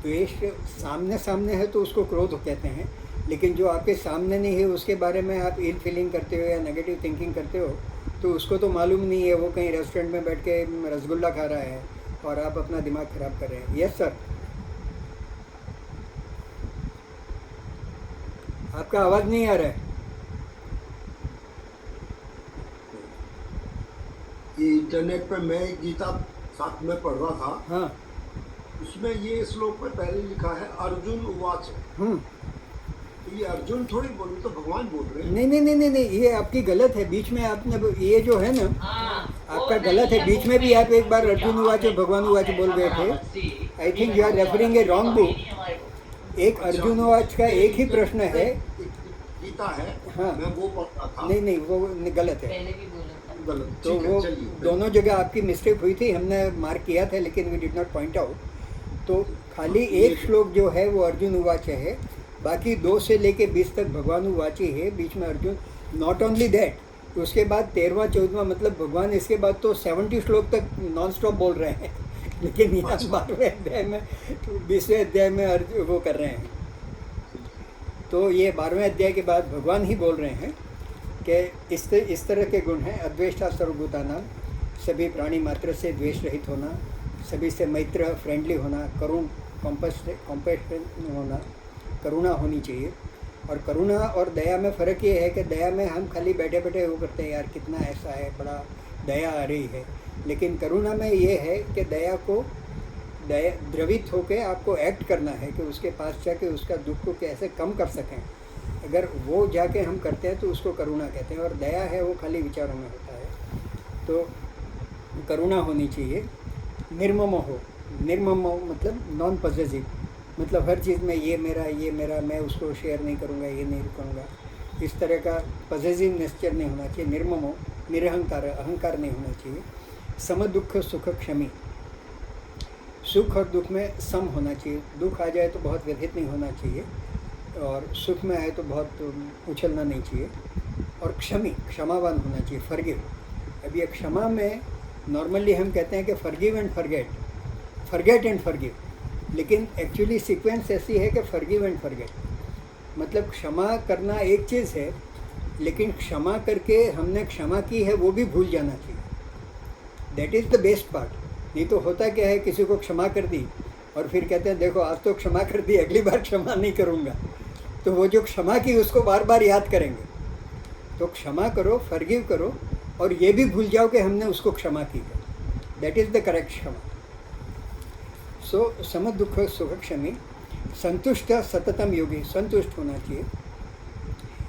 द्वेष सामने सामने है तो उसको क्रोध कहते हैं, लेकिन जो आपके सामने नहीं है उसके बारे में आप इल फीलिंग करते हो या नेगेटिव थिंकिंग करते हो, तो उसको तो मालूम नहीं है, वो कहीं रेस्टोरेंट में बैठ के रसगुल्ला खा रहा है और आप अपना दिमाग खराब कर रहे हैं। यस सर, आपका आवाज़ नहीं आ रहा है। ये इंटरनेट पे मैं एक गीता साथ में पढ़ रहा था, हाँ, उसमें ये श्लोक में पहले लिखा है अर्जुन उवाच। तो ये अर्जुन थोड़ी बोल रहे, तो भगवान बोल रहे हैं। नहीं नहीं नहीं नहीं नहीं, ये आपकी गलत है। बीच में आपने ये जो है ना, आपका गलत है। बीच में भी आप एक बार अर्जुन उवाच भगवान उवाच बोल गए थे। I think you are referring a wrong book. एक अर्जुन उवाच का एक ही प्रश्न है, गीता है, हाँ। मैं वो पढ़ रहा था। नहीं नहीं, वो गलत है। पहले भी बोला था। गलत, तो ठीक है, वो चलिए। दोनों जगह आपकी मिस्टेक हुई थी, हमने मार्क किया था लेकिन we did not point out. तो खाली एक श्लोक जो है वो अर्जुन उवाच है, बाकी 2 से लेके 20 तक भगवान उवाच ही है। बीच में अर्जुन, नॉट ओनली दैट, उसके बाद 13वां 14वां मतलब भगवान इसके बाद तो 70 श्लोक तक नॉन स्टॉप बोल रहे हैं, लेकिन यहाँ 12वें अध्याय में 20वें अध्याय में अर्जुन वो कर रहे हैं। तो ये 12वें अध्याय के बाद भगवान ही बोल रहे हैं कि इस तरह के गुण हैं। अद्वेष्टा सर्वभूतानां, सभी प्राणी मात्र से द्वेष रहित होना, सभी से मैत्र फ्रेंडली होना, करुण कॉम्पैशन होना, करुणा होनी चाहिए। और करुणा और दया में फ़र्क ये है कि दया में हम खाली बैठे बैठे वो करते हैं, यार कितना ऐसा है, बड़ा दया आ रही है। लेकिन करुणा में ये है कि दया द्रवित होकर आपको एक्ट करना है कि उसके पास जाके उसका दुख को कैसे कम कर सकें। अगर वो जाके हम करते हैं तो उसको करुणा कहते हैं। और दया है वो खाली विचारों में होता है। तो करुणा होनी चाहिए। निर्ममो हो, निर्ममो मतलब नॉन पॉसेसिव, मतलब हर चीज़ में ये मेरा, मैं उसको शेयर नहीं करूँगा, ये नहीं करूँगा, इस तरह का पॉसेसिव नेचर नहीं होना चाहिए। निर्ममो, निरहंकार, अहंकार नहीं होना चाहिए। सम दुख सुख क्षमी, सुख और दुख में सम होना चाहिए। दुख आ जाए तो बहुत व्यथित नहीं होना चाहिए, और सुख में आए तो बहुत उछलना नहीं चाहिए। और क्षमी, क्षमावान होना चाहिए, फॉरगिव। अब ये क्षमा में नॉर्मली हम कहते हैं कि forgive and forget, forget and forgive, लेकिन एक्चुअली सीक्वेंस ऐसी है कि फॉरगिव एंड फॉरगेट। मतलब क्षमा करना एक चीज़ है, लेकिन क्षमा करके हमने क्षमा की है वो भी भूल जाना चाहिए। That is the best part. नहीं तो होता क्या है, किसी को क्षमा कर दी और फिर कहते हैं देखो आज तो क्षमा कर दी, अगली बार क्षमा नहीं करूँगा। तो वो जो क्षमा की उसको बार बार याद करेंगे। तो क्षमा करो, फॉरगिव करो, और ये भी भूल जाओ कि हमने उसको क्षमा की है। दैट इज़ द करेक्ट क्षमा। सो सम दुख सुख क्षमी, संतुष्ट सततम योगी, संतुष्ट होना चाहिए।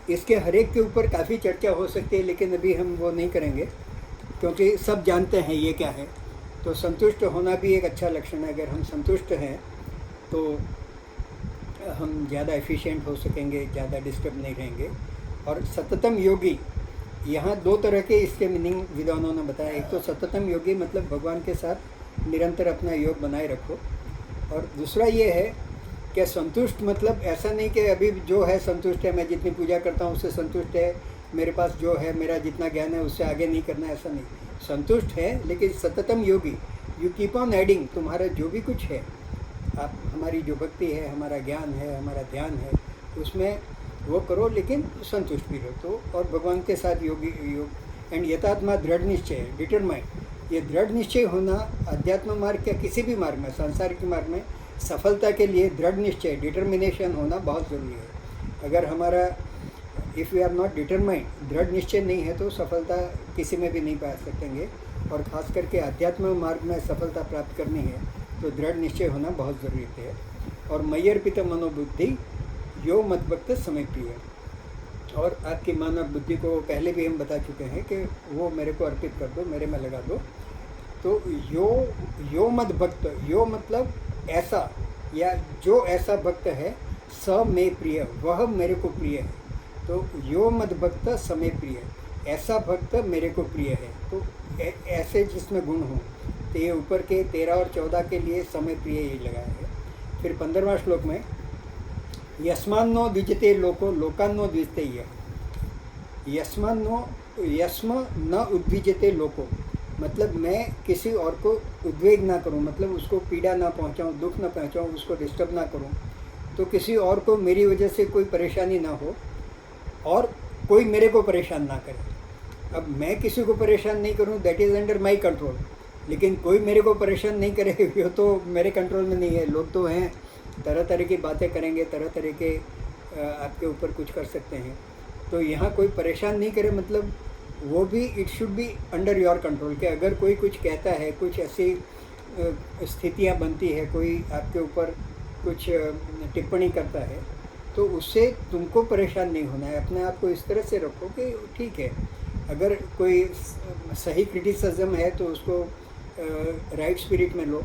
इसके हर एक के ऊपर काफ़ी चर्चा हो सकती है, लेकिन अभी हम वो नहीं करेंगे क्योंकि सब जानते हैं ये क्या है। तो संतुष्ट होना भी एक अच्छा लक्षण है। अगर हम संतुष्ट हैं तो हम ज़्यादा एफिशिएंट हो सकेंगे, ज़्यादा डिस्टर्ब नहीं रहेंगे। और सततम योगी, यहाँ 2 तरह के इसके मीनिंग विद्वानों ने बताया। एक तो सततम योगी मतलब भगवान के साथ निरंतर अपना योग बनाए रखो, और दूसरा ये है कि संतुष्ट मतलब ऐसा नहीं कि अभी जो है संतुष्ट है, मैं जितनी पूजा करता हूँ उससे संतुष्ट है, मेरे पास जो है मेरा जितना ज्ञान है उससे आगे नहीं करना, ऐसा नहीं। संतुष्ट है लेकिन सततम योगी, यू कीप ऑन एडिंग। तुम्हारा जो भी कुछ है, आप हमारी जो भक्ति है, हमारा ज्ञान है, हमारा ध्यान है, उसमें वो करो लेकिन संतुष्ट भी रहो। तो और भगवान के साथ योग एंड यथात्मा दृढ़ निश्चय, डिटरमाइंड। ये दृढ़ निश्चय होना अध्यात्म मार्ग या किसी भी मार्ग में, सांसारिक मार्ग में सफलता के लिए दृढ़ निश्चय, डिटर्मिनेशन होना बहुत ज़रूरी है। अगर हमारा if we are not determined, दृढ़ निश्चय नहीं है तो सफलता किसी में भी नहीं पा सकेंगे। और ख़ास करके अध्यात्म मार्ग में सफलता प्राप्त करनी है तो दृढ़ निश्चय होना बहुत ज़रूरी है। और मय्यर्पित मनोबुद्धि यो मद्भक्त समय प्रिय, और आपकी मन और बुद्धि को पहले भी हम बता चुके हैं कि वो मेरे को अर्पित कर दो, मेरे में लगा दो। तो यो मद्भक्त, यो मतलब ऐसा, या जो ऐसा भक्त है स में प्रिय, वह मेरे को प्रिय है। तो यो मद भक्त समय प्रिय, ऐसा भक्त मेरे को प्रिय है। तो ऐसे जिसमें गुण हो, तो ये ऊपर के 13 और 14 के लिए समय प्रिय ये लगाया है। फिर 15वां श्लोक में यस्मान्नो द्विजते लोको लोकान्नो द्विजते यस्मान्नो यस्म न उद्विजते लोको, मतलब मैं किसी और को उद्वेग ना करूं, मतलब उसको पीड़ा ना पहुंचाऊं, दुख ना पहुंचाऊं, उसको डिस्टर्ब ना करूं, तो किसी और को मेरी वजह से कोई परेशानी ना हो और कोई मेरे को परेशान ना करे। अब मैं किसी को परेशान नहीं करूं, that is under my control, लेकिन कोई मेरे को परेशान नहीं करे ये तो मेरे कंट्रोल में नहीं है। लोग तो हैं, तरह तरह की बातें करेंगे, तरह तरह के आपके ऊपर कुछ कर सकते हैं। तो यहाँ कोई परेशान नहीं करे, मतलब वो भी it should be under your control, कि अगर कोई कुछ कहता है, कुछ ऐसी स्थितियाँ बनती है, कोई आपके ऊपर कुछ टिप्पणी करता है, तो उससे तुमको परेशान नहीं होना है। अपने आप को इस तरह से रखो कि ठीक है, अगर कोई सही क्रिटिसिज्म है तो उसको राइट स्पिरिट में लो,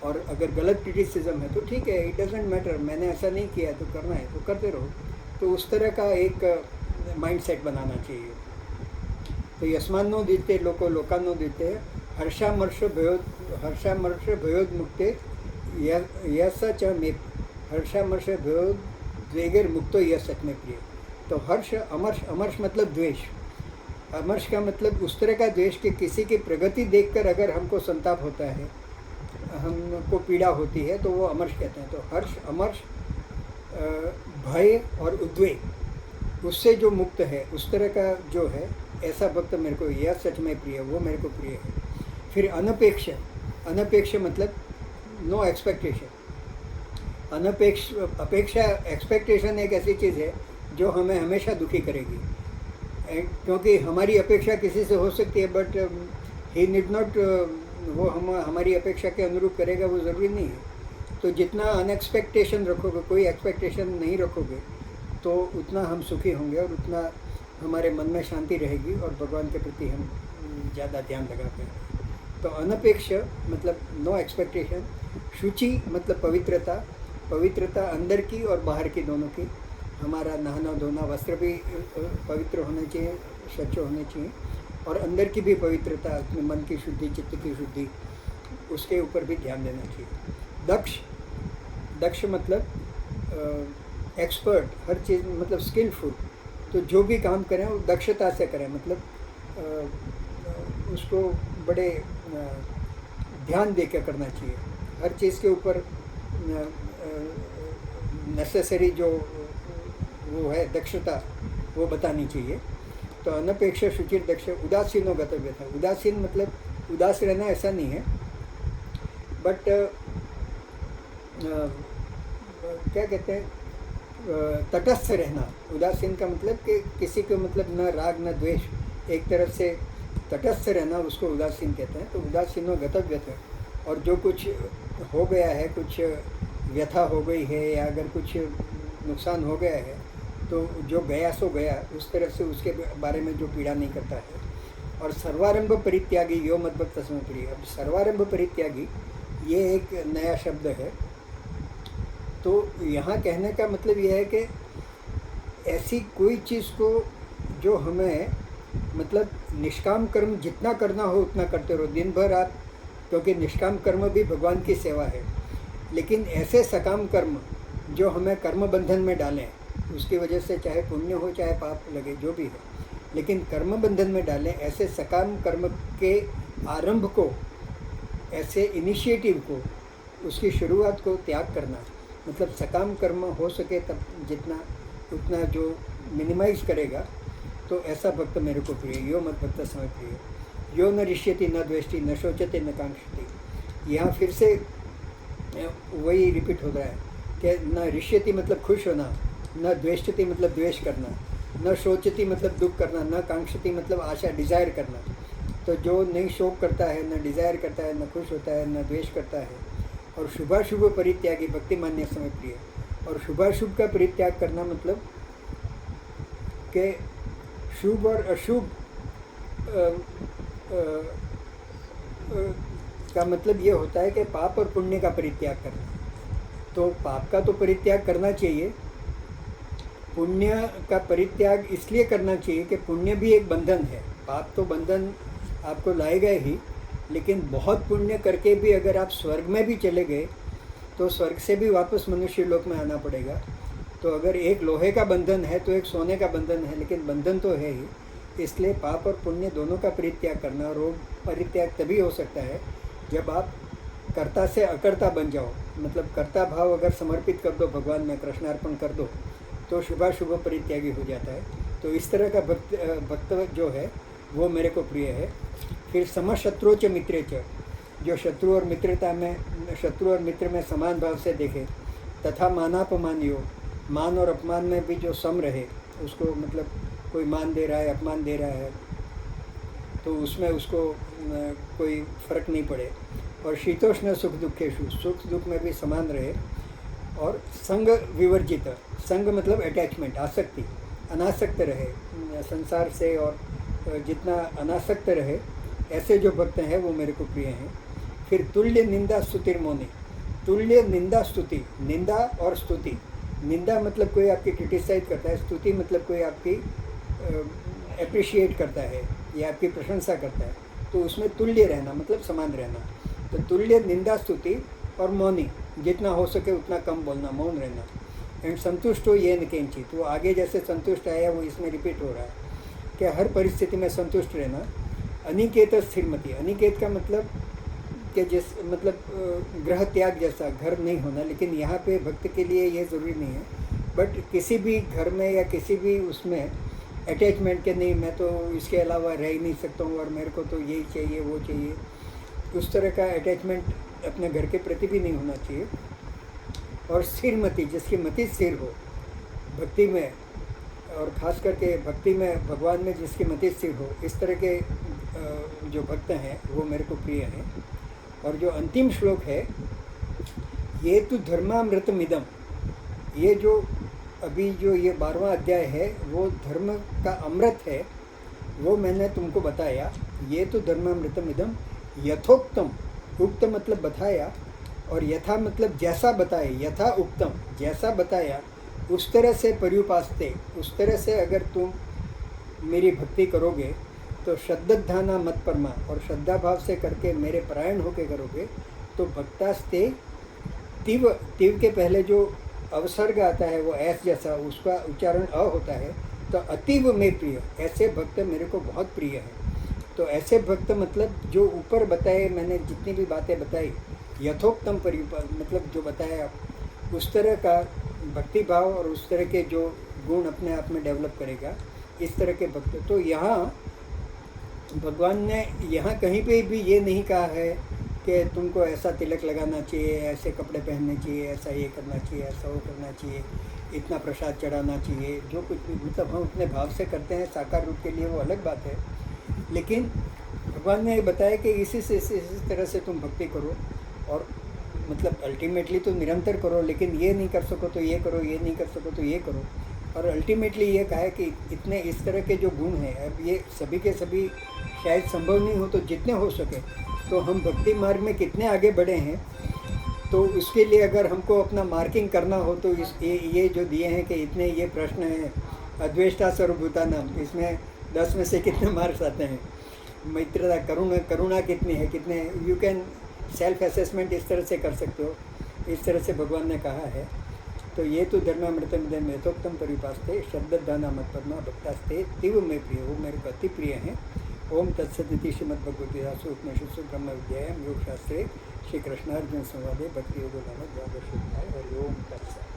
और अगर गलत क्रिटिसिज्म है तो ठीक है, इट डजेंट मैटर, मैंने ऐसा नहीं किया तो करना है तो करते रहो। तो उस तरह का एक माइंडसेट बनाना चाहिए। तो यस्मान्नो द्विजते लोको लोकान्नो द्विजते हर्षामर्ष भयोद्मुक्ते यस च मे हर्षामर्ष भयोद्वेगैर मुक्तो यस सच में प्रिय। तो हर्ष अमर्ष, अमर्ष मतलब द्वेष, अमर्ष का मतलब उस तरह का द्वेष कि किसी की प्रगति देखकर अगर हमको संताप होता है, हमको पीड़ा होती है, तो वो अमर्ष कहते हैं। तो हर्ष अमर्ष भय और उद्वेग, उससे जो मुक्त है, उस तरह का जो है, ऐसा भक्त मेरे को यह सच में प्रिय, वो मेरे को प्रिय है। फिर अनपेक्ष, अनपेक्ष मतलब नो एक्सपेक्टेशन। अपेक्षा, एक्सपेक्टेशन एक ऐसी चीज़ है जो हमें हमेशा दुखी करेगी, क्योंकि हमारी अपेक्षा किसी से हो सकती है, बट ही नीड नॉट, वो हमारी अपेक्षा के अनुरूप करेगा, वो ज़रूरी नहीं है। तो जितना अनएक्सपेक्टेशन रखोगे, कोई एक्सपेक्टेशन नहीं रखोगे, तो उतना हम सुखी होंगे और उतना हमारे मन में शांति रहेगी और भगवान के प्रति हम ज़्यादा ध्यान लगा पाएंगे। तो अनपेक्ष मतलब नो एक्सपेक्टेशन। शुचि मतलब पवित्रता, पवित्रता अंदर की और बाहर की दोनों की। हमारा नहाना धोना, वस्त्र भी पवित्र होने चाहिए, स्वच्छ होने चाहिए, और अंदर की भी पवित्रता, अपने मन की शुद्धि, चित्त की शुद्धि, उसके ऊपर भी ध्यान देना चाहिए। दक्ष, दक्ष मतलब एक्सपर्ट, हर चीज़ मतलब स्किलफुल। तो जो भी काम करें वो दक्षता से करें, मतलब उसको बड़े ध्यान दे के करना चाहिए। हर चीज़ के ऊपर नेसेसरी जो वो है दक्षता, वो बतानी चाहिए। तो अनपेक्ष शुचिर दक्ष। उदासीनो गतव्य था। उदासीन मतलब उदास रहना ऐसा नहीं है, बट क्या कहते हैं, तटस्थ रहना। उदासीन का मतलब कि किसी को मतलब न राग न द्वेष, एक तरफ से तटस्थ रहना, उसको उदासीन कहते हैं। तो उदासीनो गतव्य था। और जो कुछ हो गया है, कुछ व्यथा हो गई है, या अगर कुछ नुकसान हो गया है, तो जो गया सो गया, उस तरह से उसके बारे में जो पीड़ा नहीं करता है। और सर्वारंभ परित्यागी यो मद्भक्त तस्मै प्रिय। अब सर्वारंभ परित्यागी ये एक नया शब्द है। तो यहाँ कहने का मतलब यह है कि ऐसी कोई चीज़ को जो हमें मतलब निष्काम कर्म जितना करना हो उतना करते रहो दिन भर आप, क्योंकि निष्काम कर्म भी भगवान की सेवा है। लेकिन ऐसे सकाम कर्म जो हमें कर्म बंधन में डालें, उसकी वजह से चाहे पुण्य हो चाहे पाप लगे, जो भी है, लेकिन कर्म बंधन में डालें, ऐसे सकाम कर्म के आरंभ को, ऐसे इनिशिएटिव को, उसकी शुरुआत को त्याग करना, मतलब सकाम कर्म हो सके तब जितना उतना जो मिनिमाइज करेगा, तो ऐसा भक्त मेरे को प्रिय। यो मत भक्त समय प्रिय। यो न रिष्यति न द्वेष्टि न शोचते न कांक्षति। यहाँ फिर से वही रिपीट हो रहा है कि न रिष्यति मतलब खुश होना, न द्वेष्टति मतलब द्वेष करना, न शोचति मतलब दुख करना, न कांक्षति मतलब आशा डिज़ायर करना। तो जो नहीं शोक करता है, न डिज़ायर करता है, न खुश होता है, न द्वेष करता है, और शुभाशुभ परित्यागी भक्ति मान्य समय प्रिय। और शुभाशुभ का परित्याग करना मतलब कि शुभ और अशुभ का मतलब ये होता है कि पाप और पुण्य का परित्याग करना। तो पाप का तो परित्याग करना चाहिए, पुण्य का परित्याग इसलिए करना चाहिए कि पुण्य भी एक बंधन है। पाप तो बंधन आपको लाएगा ही, लेकिन बहुत पुण्य करके भी अगर आप स्वर्ग में भी चले गए तो स्वर्ग से भी वापस मनुष्य लोक में आना पड़ेगा। तो अगर एक लोहे का बंधन है तो एक सोने का बंधन है, लेकिन बंधन तो है ही। इसलिए पाप और पुण्य दोनों का परित्याग करना, और वो परित्याग तभी हो सकता है जब आप कर्ता से अकर्ता बन जाओ, मतलब कर्ता भाव अगर समर्पित कर दो भगवान में, कृष्णार्पण कर दो, तो शुभाशुभ परित्यागी हो जाता है। तो इस तरह का भक्त जो है वो मेरे को प्रिय है। फिर समशत्रु च मित्रे च, जो शत्रु और मित्रता में, शत्रु और मित्र में समान भाव से देखे, तथा मानापमानियो, मान और अपमान में भी जो सम रहे, उसको मतलब कोई मान दे रहा है, अपमान दे रहा है, तो उसमें उसको कोई फर्क नहीं पड़े। और शीतोष्ण सुख दुखेशु, सुख दुख में भी समान रहे। और संग विवर्जित, संग मतलब अटैचमेंट, आसक्ति, अनासक्त रहे संसार से, और जितना अनासक्त रहे, ऐसे जो भक्त हैं वो मेरे को प्रिय हैं। फिर तुल्य निंदा स्तुतिर्मौनी, तुल्य निंदा स्तुति, निंदा और स्तुति, निंदा मतलब कोई आपकी क्रिटिसाइज करता है, स्तुति मतलब कोई आपकी अप्रिशिएट करता है या आपकी प्रशंसा करता है, तो उसमें तुल्य रहना मतलब समान रहना। तो तुल्य निंदा स्तुति और मौनी, जितना हो सके उतना कम बोलना, मौन रहना। एंड संतुष्ट हो ये न किंचित, वो आगे जैसे संतुष्ट आया वो इसमें रिपीट हो रहा है कि हर परिस्थिति में संतुष्ट रहना। अनिकेत स्थिरमति, अनिकेत का मतलब कि जिस मतलब ग्रह त्याग जैसा, घर नहीं होना, लेकिन यहाँ पे भक्त के लिए ये ज़रूरी नहीं है, बट किसी भी घर में या किसी भी उसमें अटैचमेंट के नहीं, मैं तो इसके अलावा रह ही नहीं सकता हूँ और मेरे को तो यही चाहिए वो चाहिए, उस तरह का अटैचमेंट अपने घर के प्रति भी नहीं होना चाहिए। और स्थिरमति, जिसकी मति स्थिर हो भक्ति में, और ख़ास करके भक्ति में भगवान में जिसकी मति स्थिर हो, इस तरह के जो भक्त हैं वो मेरे को प्रिय हैं। और जो अंतिम श्लोक है, ये तो धर्मामृतमिदम, ये जो अभी जो ये 12वां अध्याय है वो धर्म का अमृत है, वो मैंने तुमको बताया। ये तो धर्मामृतमिदम यथोक्तम, उक्त मतलब बताया, और यथा मतलब जैसा बताए, यथा उक्तम जैसा बताया, उस तरह से पर्युपास्ते, उस तरह से अगर तुम मेरी भक्ति करोगे तो श्रद्धाना मत परमा, और श्रद्धा भाव से करके मेरे परायण होके करोगे तो भक्तास्ते, तिव, तिव के पहले जो अवसर्ग आता है वो ऐस जैसा, उसका उच्चारण अ होता है, तो अतीव में प्रिय, ऐसे भक्त मेरे को बहुत प्रिय हैं। तो ऐसे भक्त मतलब जो ऊपर बताए मैंने जितनी भी बातें बताई, यथोक्तम मतलब जो बताया उस तरह का भक्ति भाव और उस तरह के जो गुण अपने आप में डेवलप करेगा, इस तरह के भक्त। तो यहाँ भगवान ने यहाँ कहीं पे भी ये नहीं कहा है कि तुमको ऐसा तिलक लगाना चाहिए, ऐसे कपड़े पहनने चाहिए, ऐसा ये करना चाहिए, ऐसा वो करना चाहिए, इतना प्रसाद चढ़ाना चाहिए। जो कुछ भी मतलब हम अपने भाव से करते हैं साकार रूप के लिए वो अलग बात है, लेकिन भगवान ने बताया कि इसी तरह से तुम भक्ति करो, और मतलब अल्टीमेटली तो निरंतर करो, लेकिन ये नहीं कर सको तो ये करो, ये नहीं कर सको तो ये करो। और अल्टीमेटली ये कहा है कि इतने इस तरह के जो गुण हैं, अब ये सभी के सभी शायद संभव नहीं हो, तो जितने हो सके तो हम भक्ति मार्ग में कितने आगे बढ़े हैं, तो उसके लिए अगर हमको अपना मार्किंग करना हो तो ये जो दिए हैं कि इतने ये प्रश्न हैं, अद्वेष्टा सर्वभूता नाम, इसमें 10 में से कितने मार्क्स आते हैं, मित्रता, करुणा कितनी है, कितने, यू कैन सेल्फ असेसमेंट इस तरह से कर सकते हो, इस तरह से भगवान ने कहा है। तो ये तो धर्मामृतमिदम यथोक्तम परिपास्ते श्रद्धाना मत परमा भक्तास्ते तीव में प्रिय, वो मेरे को अति प्रिय हैं। ओम तत्सदिति श्रीमद्भगवद्गीतासु उपनिषत्सु ब्रह्म विद्यायां योगशास्त्रे श्री कृष्णार्जुन संवादे भक्ति योगो नामक द्वादश अध्याय। हरि ओम तत्सत्।